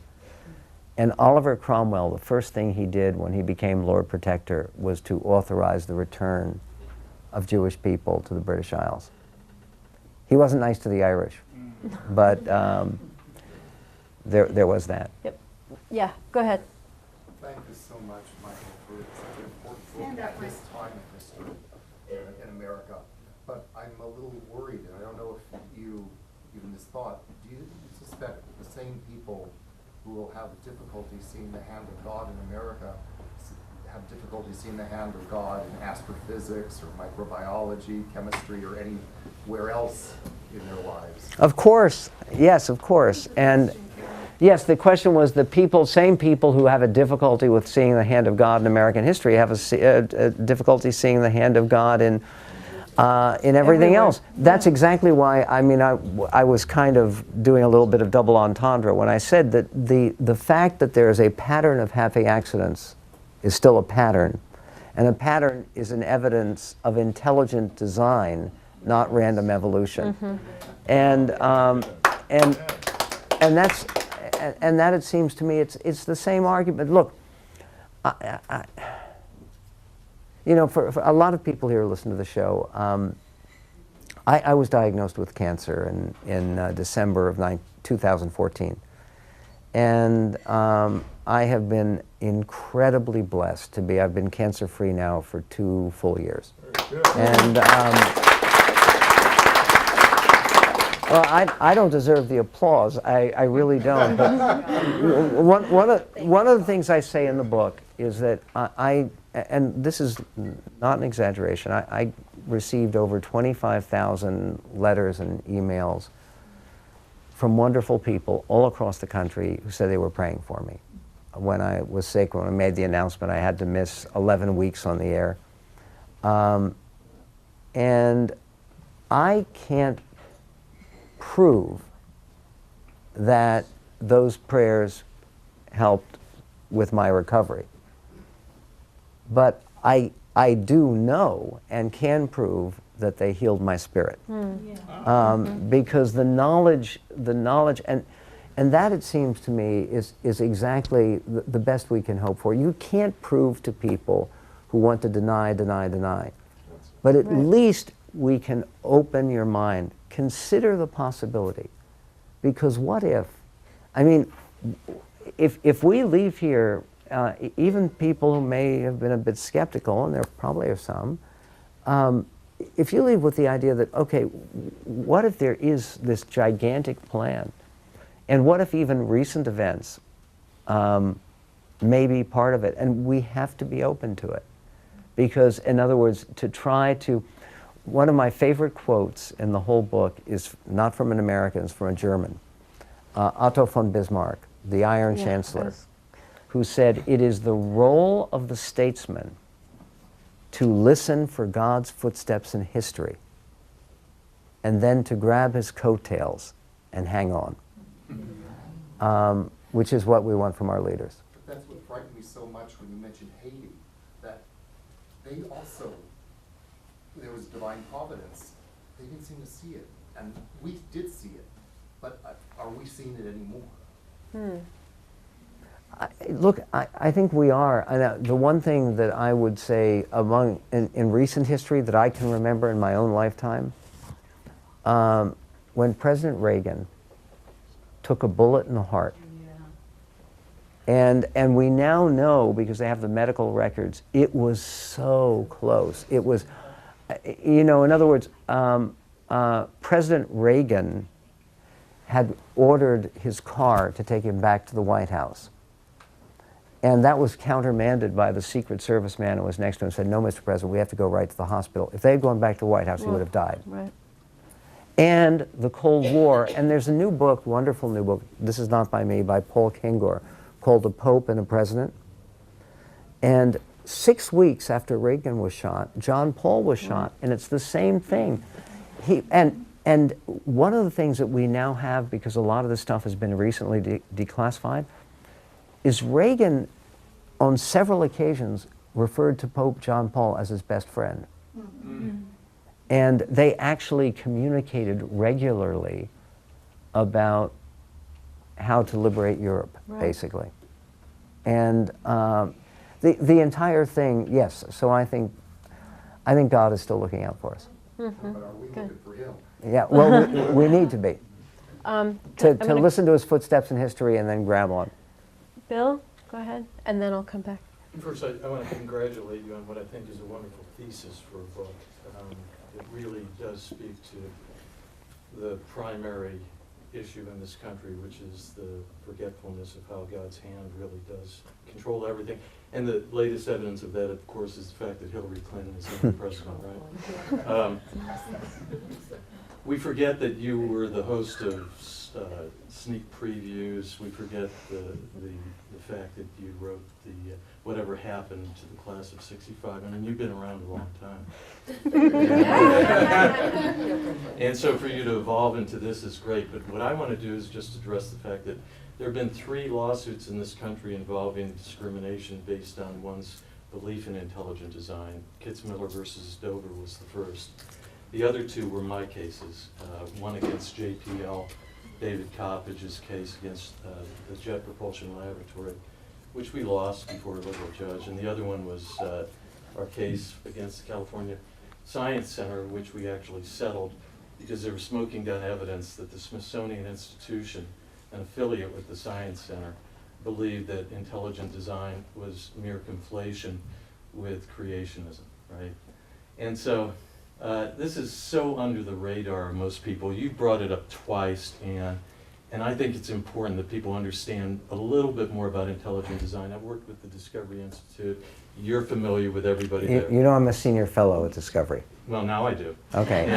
And Oliver Cromwell, the first thing he did when he became Lord Protector was to authorize the return of Jewish people to the British Isles. He wasn't nice to the Irish, but there was that. Yep. Yeah, go ahead. Thank you so much, Michael, for such an important book at this time in history in America. But I'm a little worried, and I don't know if you even this thought. Do you suspect the same people who will have difficulty seeing the hand of God in America have difficulty seeing the hand of God in astrophysics or microbiology, chemistry, or anywhere else in their lives? Of course, yes, of course. And yes, the question was the same people who have a difficulty with seeing the hand of God in American history have a difficulty seeing the hand of God in everything else. That's exactly why, I was kind of doing a little bit of double entendre when I said that the fact that there is a pattern of happy accidents is still a pattern, and a pattern is an evidence of intelligent design, not random evolution. And that, it seems to me, it's the same argument. Look, for a lot of people here who listen to the show, I was diagnosed with cancer in December of 2014. And I have been incredibly blessed to be, I've been cancer-free now for 2 full years. And well, I don't deserve the applause. I really don't. But one of the things I say in the book is that and this is not an exaggeration, I received over 25,000 letters and emails from wonderful people all across the country who said they were praying for me. When I was sick, when I made the announcement I had to miss 11 weeks on the air. And I can't prove that those prayers helped with my recovery. But I do know and can prove that they healed my spirit. Because the knowledge, and that, it seems to me, is exactly the best we can hope for. You can't prove to people who want to deny. But at least we can open your mind. Consider the possibility. Because what if? I mean, if we leave here, even people who may have been a bit skeptical, and there probably are some, if you leave with the idea that, okay, what if there is this gigantic plan? And what if even recent events may be part of it? And we have to be open to it. Because, in other words, to try to, one of my favorite quotes in the whole book is not from an American, it's from a German, Otto von Bismarck, the Iron Chancellor, who said, "It is the role of the statesman to listen for God's footsteps in history, and then to grab his coattails and hang on," which is what we want from our leaders. But that's what frightened me so much when you mentioned Haiti, that they also, there was divine providence. They didn't seem to see it, and we did see it, but are we seeing it anymore? Look, I think we are. The one thing that I would say in recent history that I can remember in my own lifetime, when President Reagan took a bullet in the heart, and we now know, because they have the medical records, it was so close. It was, in other words, President Reagan had ordered his car to take him back to the White House. And that was countermanded by the Secret Service man who was next to him and said, "No, Mr. President, we have to go right to the hospital." If they had gone back to the White House, he would have died. Right. And the Cold War, and there's a new book, wonderful new book, this is not by me, by Paul Kengor, called "A Pope and a President." And 6 weeks after Reagan was shot, John Paul was shot, and it's the same thing. And one of the things that we now have, because a lot of this stuff has been recently declassified, is Reagan, on several occasions, referred to Pope John Paul as his best friend. And they actually communicated regularly about how to liberate Europe, basically. And the entire thing, yes, so I think God is still looking out for us. But are we looking for him? Yeah, well, we need to be. To listen to his footsteps in history and then grab on. Bill, go ahead, and then I'll come back. First, I want to congratulate you on what I think is a wonderful thesis for a book. It really does speak to the primary issue in this country, which is the forgetfulness of how God's hand really does control everything. And the latest evidence of that, of course, is the fact that Hillary Clinton is the president, right? We forget that you were the host of sneak previews. We forget the fact that you wrote the Whatever Happened to the Class of '65. I mean, you've been around a long time. And so for you to evolve into this is great. But what I want to do is just address the fact that there have been 3 lawsuits in this country involving discrimination based on one's belief in intelligent design. Kitzmiller versus Dover was the first. The other 2 were my cases, one against JPL, David Coppedge's case against the Jet Propulsion Laboratory, which we lost before a liberal judge, and the other one was our case against the California Science Center, which we actually settled because there was smoking gun evidence that the Smithsonian Institution, an affiliate with the Science Center, believed that intelligent design was mere conflation with creationism, right? And so this is so under the radar of most people. You brought it up twice, and I think it's important that people understand a little bit more about intelligent design. I've worked with the Discovery Institute. You're familiar with everybody there. You know I'm a senior fellow at Discovery. Well, now I do. Okay.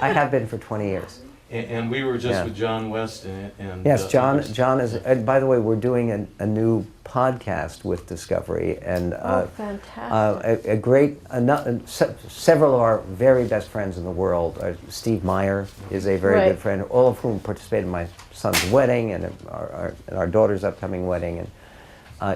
I have been for 20 years. And we were just Yeah. with John West and Yes, John. others. John is. And by the way, we're doing a new podcast with Discovery, and Oh, fantastic. a great. Several of our very best friends in the world. Steve Meyer is a very Right. good friend. All of whom participated in my son's wedding and our daughter's upcoming wedding. And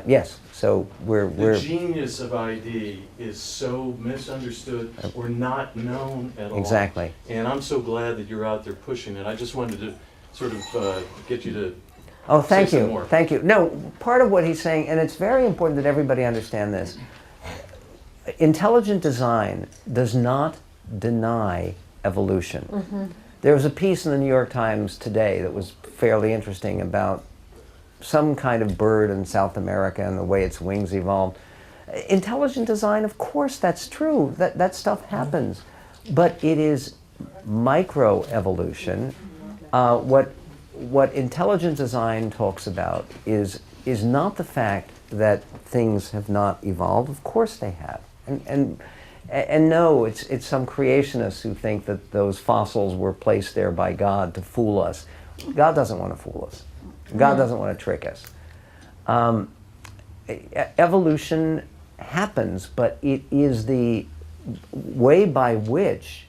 yes, so The we're genius of ID is so misunderstood or not known at all. exactly. And I'm so glad that you're out there pushing it. I just wanted to sort of get you to Oh, thank say some you. more. Thank you. No, part of what he's saying, and it's very important that everybody understand this, intelligent design does not deny evolution. There was a piece in the New York Times today that was fairly interesting about some kind of bird in South America and the way its wings evolved. Intelligent design, of course, that's true. That stuff happens. But it is microevolution. What intelligent design talks about is not the fact that things have not evolved. Of course they have. And no, it's some creationists who think that those fossils were placed there by God to fool us. God doesn't want to fool us. God doesn't want to trick us. Evolution happens, but it is the way by which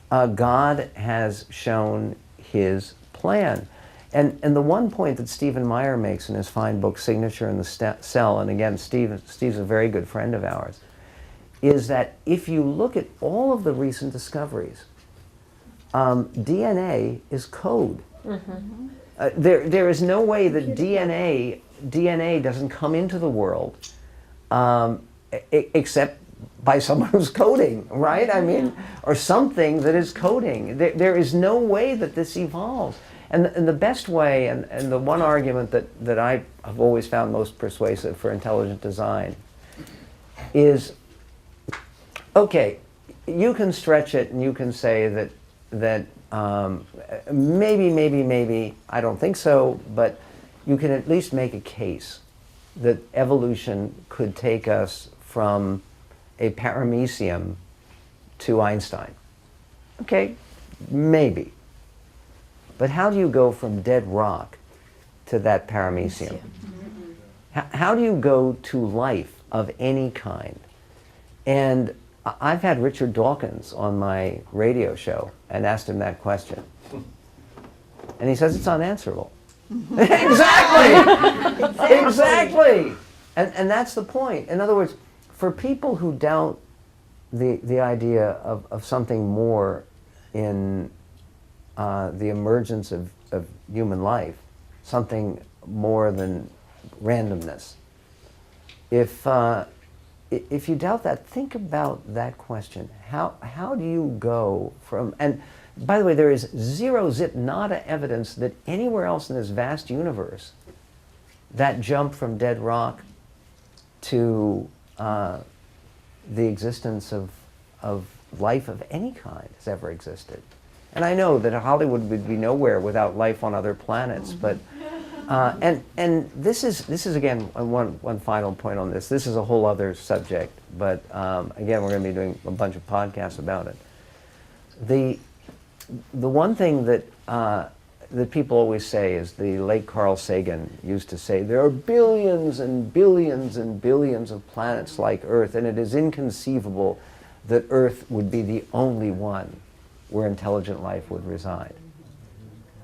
God has shown his plan. And the one point that Stephen Meyer makes in his fine book, Signature in the Cell, and again, Steve's a very good friend of ours, is that if you look at all of the recent discoveries, DNA is code. There is no way that DNA doesn't come into the world except by someone who's coding, right? I mean, or something that is coding. There is no way that this evolves. And the best way, and the one argument that I have always found most persuasive for intelligent design is, okay, you can stretch it and you can say that maybe, I don't think so, but you can at least make a case that evolution could take us from a paramecium to Einstein. Okay, maybe. But how do you go from dead rock to that paramecium? How do you go to life of any kind? And I've had Richard Dawkins on my radio show and asked him that question. And he says it's unanswerable. Exactly! Exactly! And that's the point. In other words, for people who doubt the idea of something more in the emergence of human life, something more than randomness, if you doubt that, think about that question. How do you go from, and by the way, there is zero zip nada evidence that anywhere else in this vast universe that jump from dead rock to the existence of life of any kind has ever existed. And I know that Hollywood would be nowhere without life on other planets, but and this is again one final point on this. This is a whole other subject, but again, we're going to be doing a bunch of podcasts about it. The one thing that people always say is, the late Carl Sagan used to say, there are billions and billions and billions of planets like Earth, and it is inconceivable that Earth would be the only one where intelligent life would reside.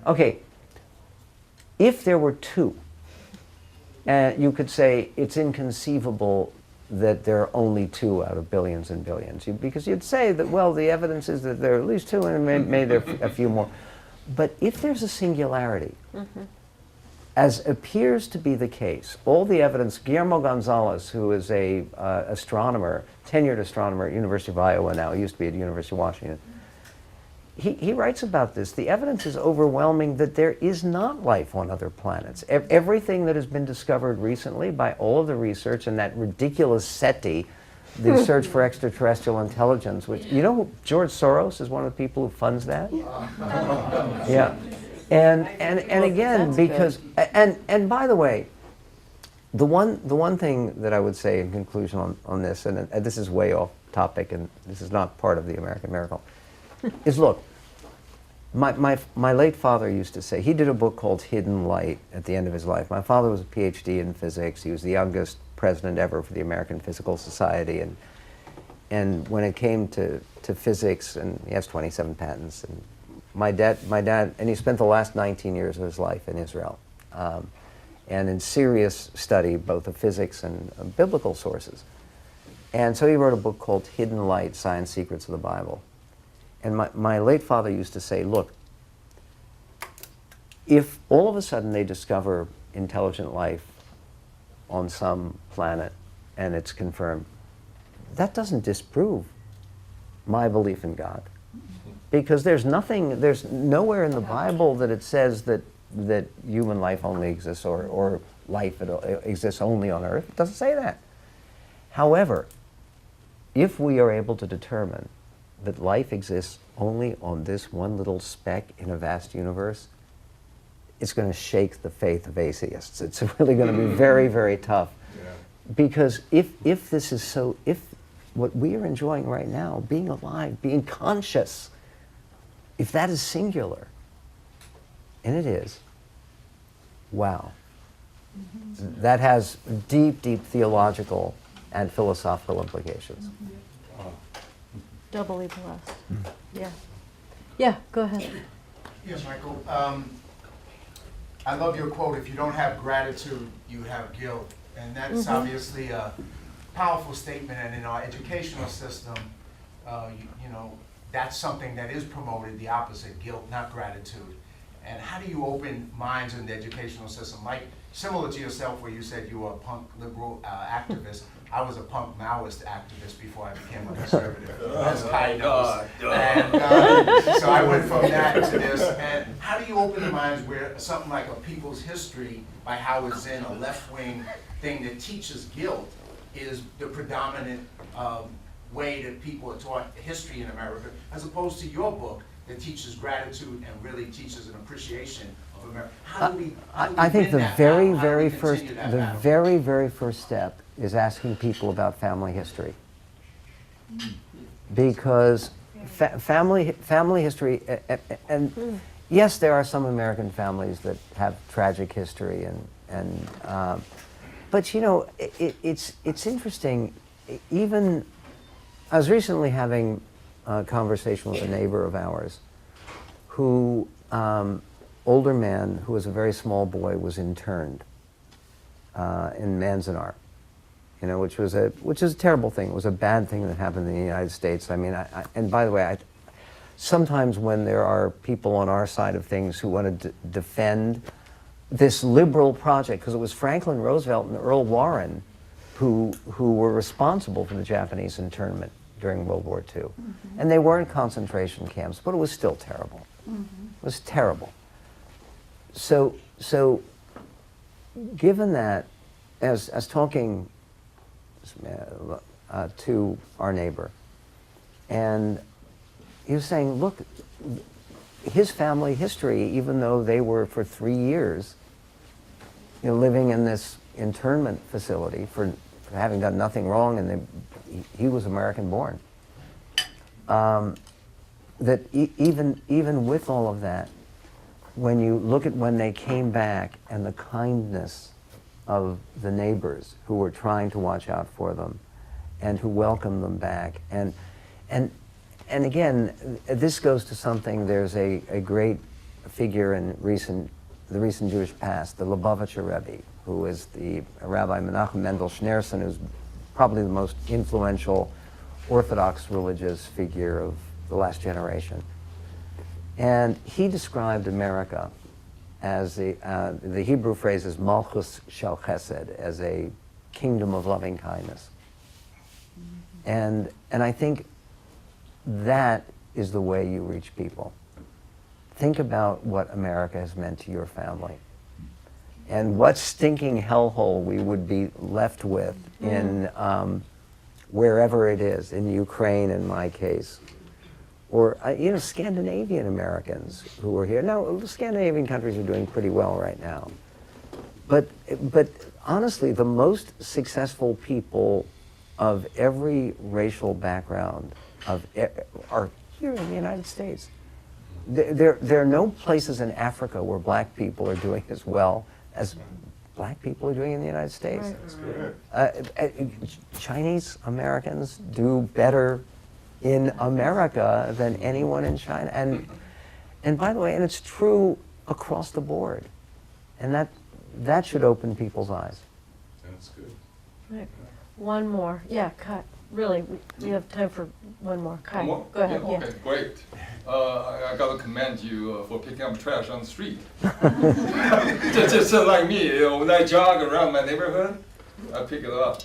Okay, if there were two, you could say it's inconceivable that there are only two out of billions and billions, because you'd say that, well, the evidence is that there are at least two, and maybe there are a few more. But if there's a singularity, as appears to be the case, all the evidence, Guillermo Gonzalez, who is a astronomer, tenured astronomer at University of Iowa now, he used to be at the University of Washington, he writes about this. The evidence is overwhelming that there is not life on other planets. Everything that has been discovered recently by all of the research and that ridiculous SETI, the search for extraterrestrial intelligence, which, you know, George Soros is one of the people who funds that? Yeah. And again, because, and by the way, the one thing that I would say in conclusion on this, and this is way off topic and this is not part of the American Miracle, is look, My late father used to say, he did a book called Hidden Light at the end of his life. My father was a PhD in physics. He was the youngest president ever for the American Physical Society. And when it came to physics, and he has 27 patents, and my dad, and he spent the last 19 years of his life in Israel, and in serious study both of physics and biblical sources. And so he wrote a book called Hidden Light, Science Secrets of the Bible. And my late father used to say, look, if all of a sudden they discover intelligent life on some planet and it's confirmed, that doesn't disprove my belief in God. Because there's nowhere in the Bible that it says that human life only exists or life exists only on Earth. It doesn't say that. However, if we are able to determine that life exists only on this one little speck in a vast universe, it's going to shake the faith of atheists. It's really going to be very, very tough. Yeah. Because if this is so, if what we are enjoying right now, being alive, being conscious, if that is singular, and it is, wow. That has deep, deep theological and philosophical implications. Doubly blessed. Yeah. Yeah, go ahead. Yes, Michael. I love your quote, if you don't have gratitude, you have guilt. And that's obviously a powerful statement. And in our educational system, you know, that's something that is promoted, the opposite, guilt, not gratitude. And how do you open minds in the educational system? Like, similar to yourself where you said you were a punk liberal activist, I was a punk Maoist activist before I became a conservative, as Kai knows. And so I went from that to this. And how do you open the minds where something like A People's History by Howard Zinn, a left-wing thing that teaches guilt, is the predominant way that people are taught history in America, as opposed to your book that teaches gratitude and really teaches an appreciation of America? How do we I think the very, very first, battle? very, very first step is asking people about family history, because family history, and yes, there are some American families that have tragic history, but you know, it's interesting. Even I was recently having a conversation with a neighbor of ours, who older man who was a very small boy was interned in Manzanar. You know, which is a terrible thing. It was a bad thing that happened in the United States. I mean, and by the way, sometimes when there are people on our side of things who want to defend this liberal project, because it was Franklin Roosevelt and Earl Warren who were responsible for the Japanese internment during World War II. And they weren't concentration camps, but it was still terrible. It was terrible. So given that, as talking to our neighbor, and he was saying, look, his family history, even though they were for 3 years, you know, living in this internment facility for having done nothing wrong, and he was American born. That even with all of that, when you look at when they came back and the kindness of the neighbors who were trying to watch out for them and who welcomed them back, and again, this goes to something. There's a great figure in the recent Jewish past, the Lubavitcher Rebbe, who is the Rabbi Menachem Mendel Schneerson, who's probably the most influential Orthodox religious figure of the last generation. And he described America as the Hebrew phrase is Malchus Shel Chesed, as a kingdom of loving kindness. And I think that is the way you reach people. Think about what America has meant to your family, and what stinking hellhole we would be left with in wherever it is, in Ukraine in my case, or you know, Scandinavian Americans who are here. Now, the Scandinavian countries are doing pretty well right now, but honestly, the most successful people of every racial background are here in the United States. there are no places in Africa where black people are doing as well as black people are doing in the United States. Right. That's correct. Chinese Americans do better in America than anyone in China. And by the way, and it's true across the board. And that should open people's eyes. That's good. Right. One more. Yeah, Kai. Really, we have time for one more. Kai, One more? go ahead. Yeah, okay, great. I gotta commend you for picking up trash on the street. just like me, when I jog around my neighborhood, I pick it up.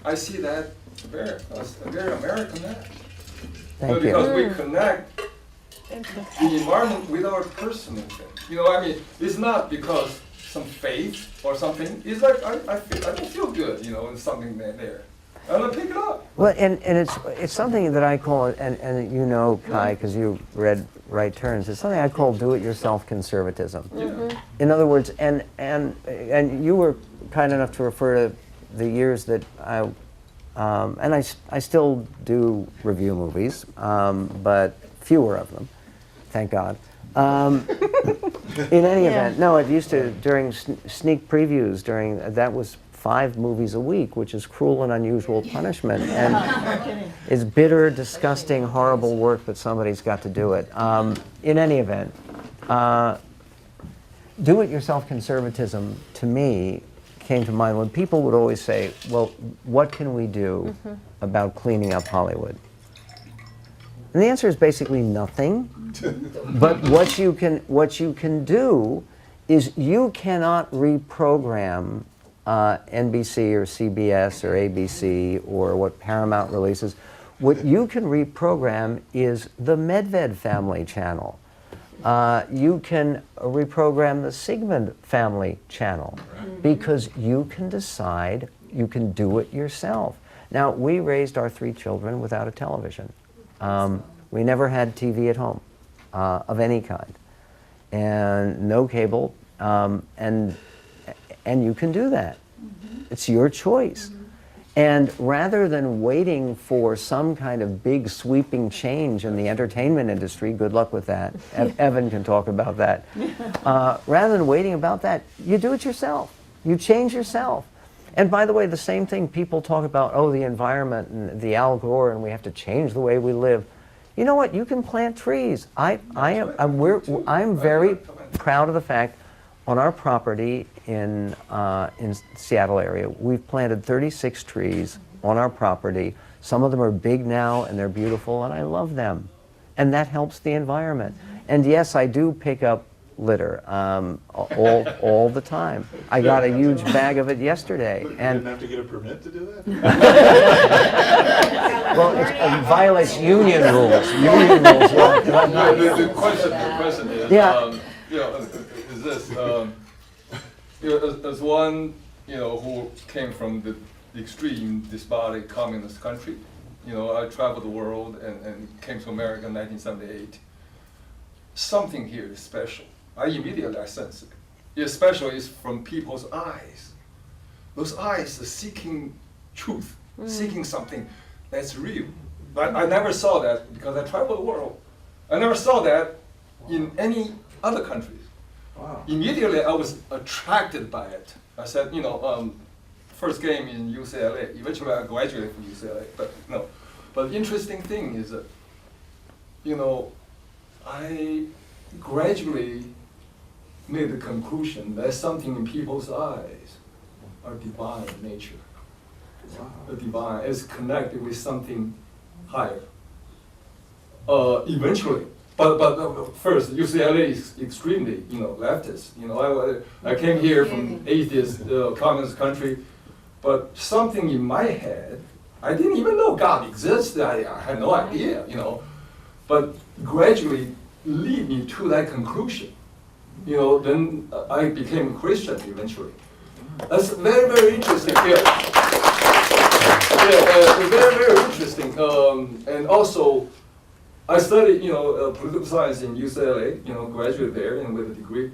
I see that very American act. Thank Because you. we connect the environment with our personal thing. It's not because some faith or something. It's like I don't feel good, in something there. And I pick it up. Well, and it's something that I call, and you know, Kai, because you read Right Turns, it's something I call do-it-yourself conservatism. Yeah. In other words, and you were kind enough to refer to the years that and I still do review movies, but fewer of them, thank God. In any event, no, it used to, during sneak previews, that was 5 movies a week, which is cruel and unusual punishment. And it's bitter, disgusting, horrible work, but somebody's got to do it. In any event, do-it-yourself conservatism, to me, came to mind when people would always say, well, what can we do about cleaning up Hollywood? And the answer is basically nothing. But what you can do is you cannot reprogram NBC or CBS or ABC or what Paramount releases. What you can reprogram is the Medved family channel. You can reprogram the Sigmund family channel because you can decide, you can do it yourself. Now, we raised our 3 children without a television. We never had TV at home of any kind, and no cable, and you can do that. It's your choice. And rather than waiting for some kind of big sweeping change in the entertainment industry, good luck with that, Evan can talk about that. Rather than waiting about that, you do it yourself. You change yourself. And by the way, the same thing people talk about, oh, the environment and the Al Gore, and we have to change the way we live. You know what? You can plant trees. I'm very proud of the fact on our property in Seattle area, we've planted 36 trees on our property. Some of them are big now and they're beautiful, and I love them. And that helps the environment. And yes, I do pick up litter all the time. I got a huge bag of it yesterday. You And didn't have to get a permit to do that? well, it violates union rules. Union rules. The question is, Yeah. is this, as one, who came from the extreme despotic communist country, I traveled the world and came to America in 1978. Something here is special. I sense it. It's special is from people's eyes. Those eyes are seeking truth, seeking something that's real. I never saw that because I traveled the world. I never saw that in any other countries. Wow. Immediately I was attracted by it. I said, first game in UCLA. Eventually I graduated from UCLA, but no. But the interesting thing is that, I gradually made the conclusion that something in people's eyes are divine in nature. Wow. The divine is connected with something higher. Eventually. But first, UCLA is extremely, leftist. I came here from atheist, communist country, but something in my head, I didn't even know God existed. I had no idea, but gradually lead me to that conclusion. Then I became a Christian eventually. That's very, very interesting. Very, very interesting. And also, I studied, political science in UCLA, graduated there and with a degree.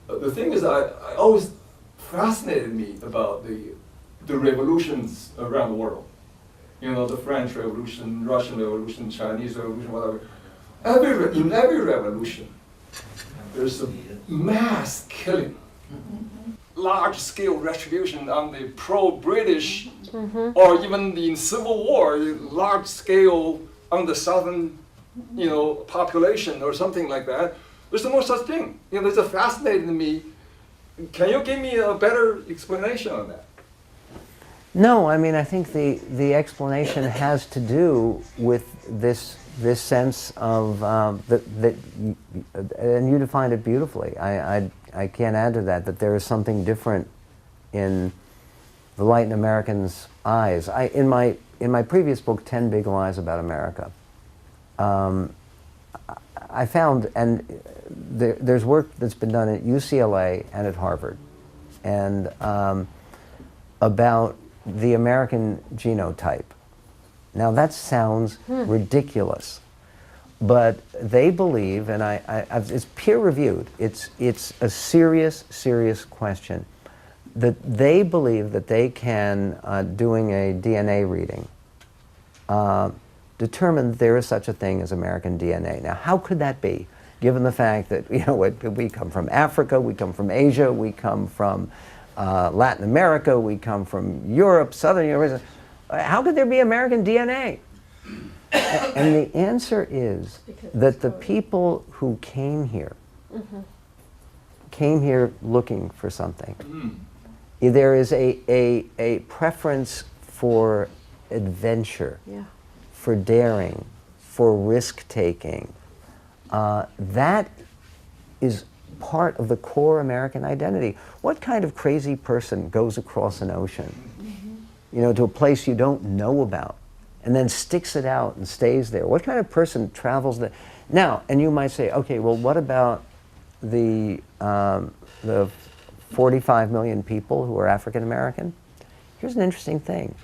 The thing is, I always fascinated me about the revolutions around the world. The French Revolution, Russian Revolution, Chinese Revolution, whatever. in every revolution, there's a mass killing, large-scale retribution on the pro-British, or even in Civil War, large-scale on the southern, population or something like that. There's no such thing. It's fascinating to me. Can you give me a better explanation on that? No, I mean, I think the explanation has to do with this sense of and you defined it beautifully. I can't add to that there is something different in the Latin Americans' eyes. In my previous book, 10 Big Lies About America, I found, and there's work that's been done at UCLA and at Harvard, and about the American genotype. Now that sounds ridiculous, but they believe, and it's peer-reviewed, it's a serious question, that they believe that they can, doing a DNA reading, determine that there is such a thing as American DNA. Now, how could that be, given the fact that we come from Africa, we come from Asia, we come from Latin America, we come from Europe, Southern Europe. How could there be American DNA? And the answer is that the people who came here looking for something. There is a preference for adventure, for daring, for risk-taking. That is part of the core American identity. What kind of crazy person goes across an ocean, to a place you don't know about, and then sticks it out and stays there? What kind of person travels there? Now, and you might say, okay, well, what about the 45 million people who are African American? Here's an interesting thing.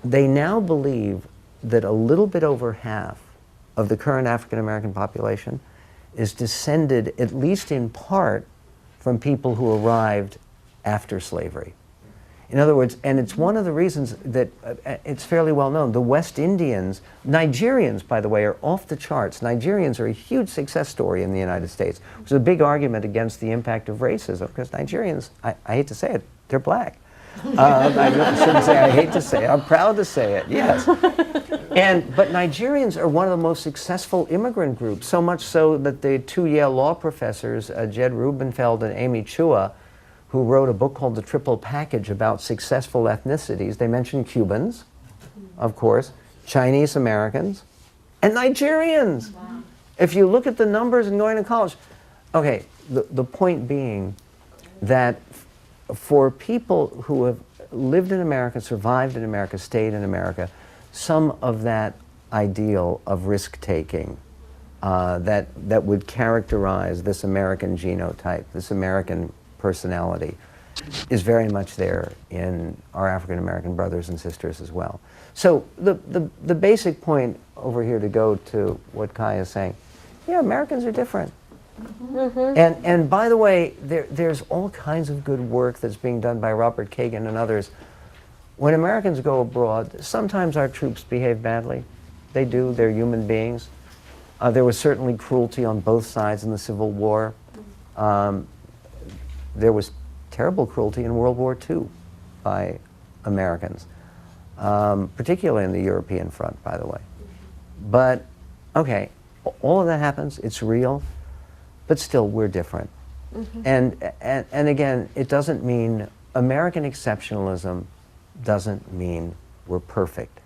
They now believe that a little bit over half of the current African American population is descended, at least in part, from people who arrived after slavery. In other words, and it's one of the reasons that it's fairly well known, the West Indians, Nigerians, by the way, are off the charts. Nigerians are a huge success story in the United States. It was a big argument against the impact of racism, because Nigerians, I hate to say it, they're black. I shouldn't say I hate to say it, I'm proud to say it, yes. But Nigerians are one of the most successful immigrant groups, so much so that the two Yale law professors, Jed Rubenfeld and Amy Chua, who wrote a book called The Triple Package about successful ethnicities, they mentioned Cubans, of course, Chinese Americans, and Nigerians. Wow. If you look at the numbers and going to college. Okay, the point being that for people who have lived in America, survived in America, stayed in America, some of that ideal of risk-taking that would characterize this American genotype, this American personality, is very much there in our African American brothers and sisters as well. So the basic point over here, to go to what Kai is saying, Americans are different. And by the way, there's all kinds of good work that's being done by Robert Kagan and others. When Americans go abroad, sometimes our troops behave badly. They do, they're human beings. There was certainly cruelty on both sides in the Civil War. There was terrible cruelty in World War II by Americans, particularly in the European front, by the way. But, okay, all of that happens, it's real, but still, we're different. And again, it doesn't mean, American exceptionalism doesn't mean we're perfect.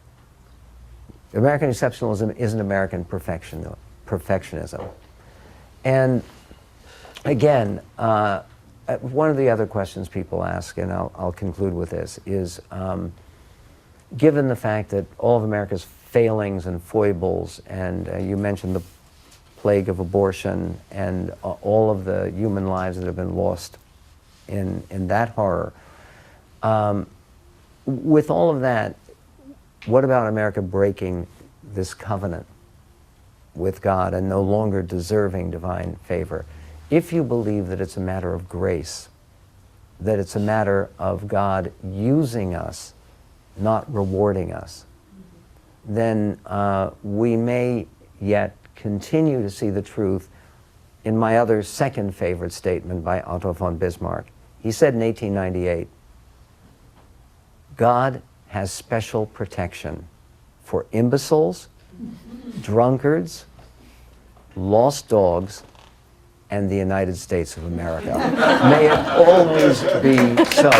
American exceptionalism isn't American perfectionism. And again, one of the other questions people ask, and I'll conclude with this, is given the fact that all of America's failings and foibles, and you mentioned the plague of abortion and all of the human lives that have been lost in that horror, with all of that, what about America breaking this covenant with God and no longer deserving divine favor? If you believe that it's a matter of grace, that it's a matter of God using us, not rewarding us, then we may yet continue to see the truth in my other second favorite statement by Otto von Bismarck. He said in 1898, God has special protection for imbeciles, drunkards, lost dogs, and the United States of America. May it always be so.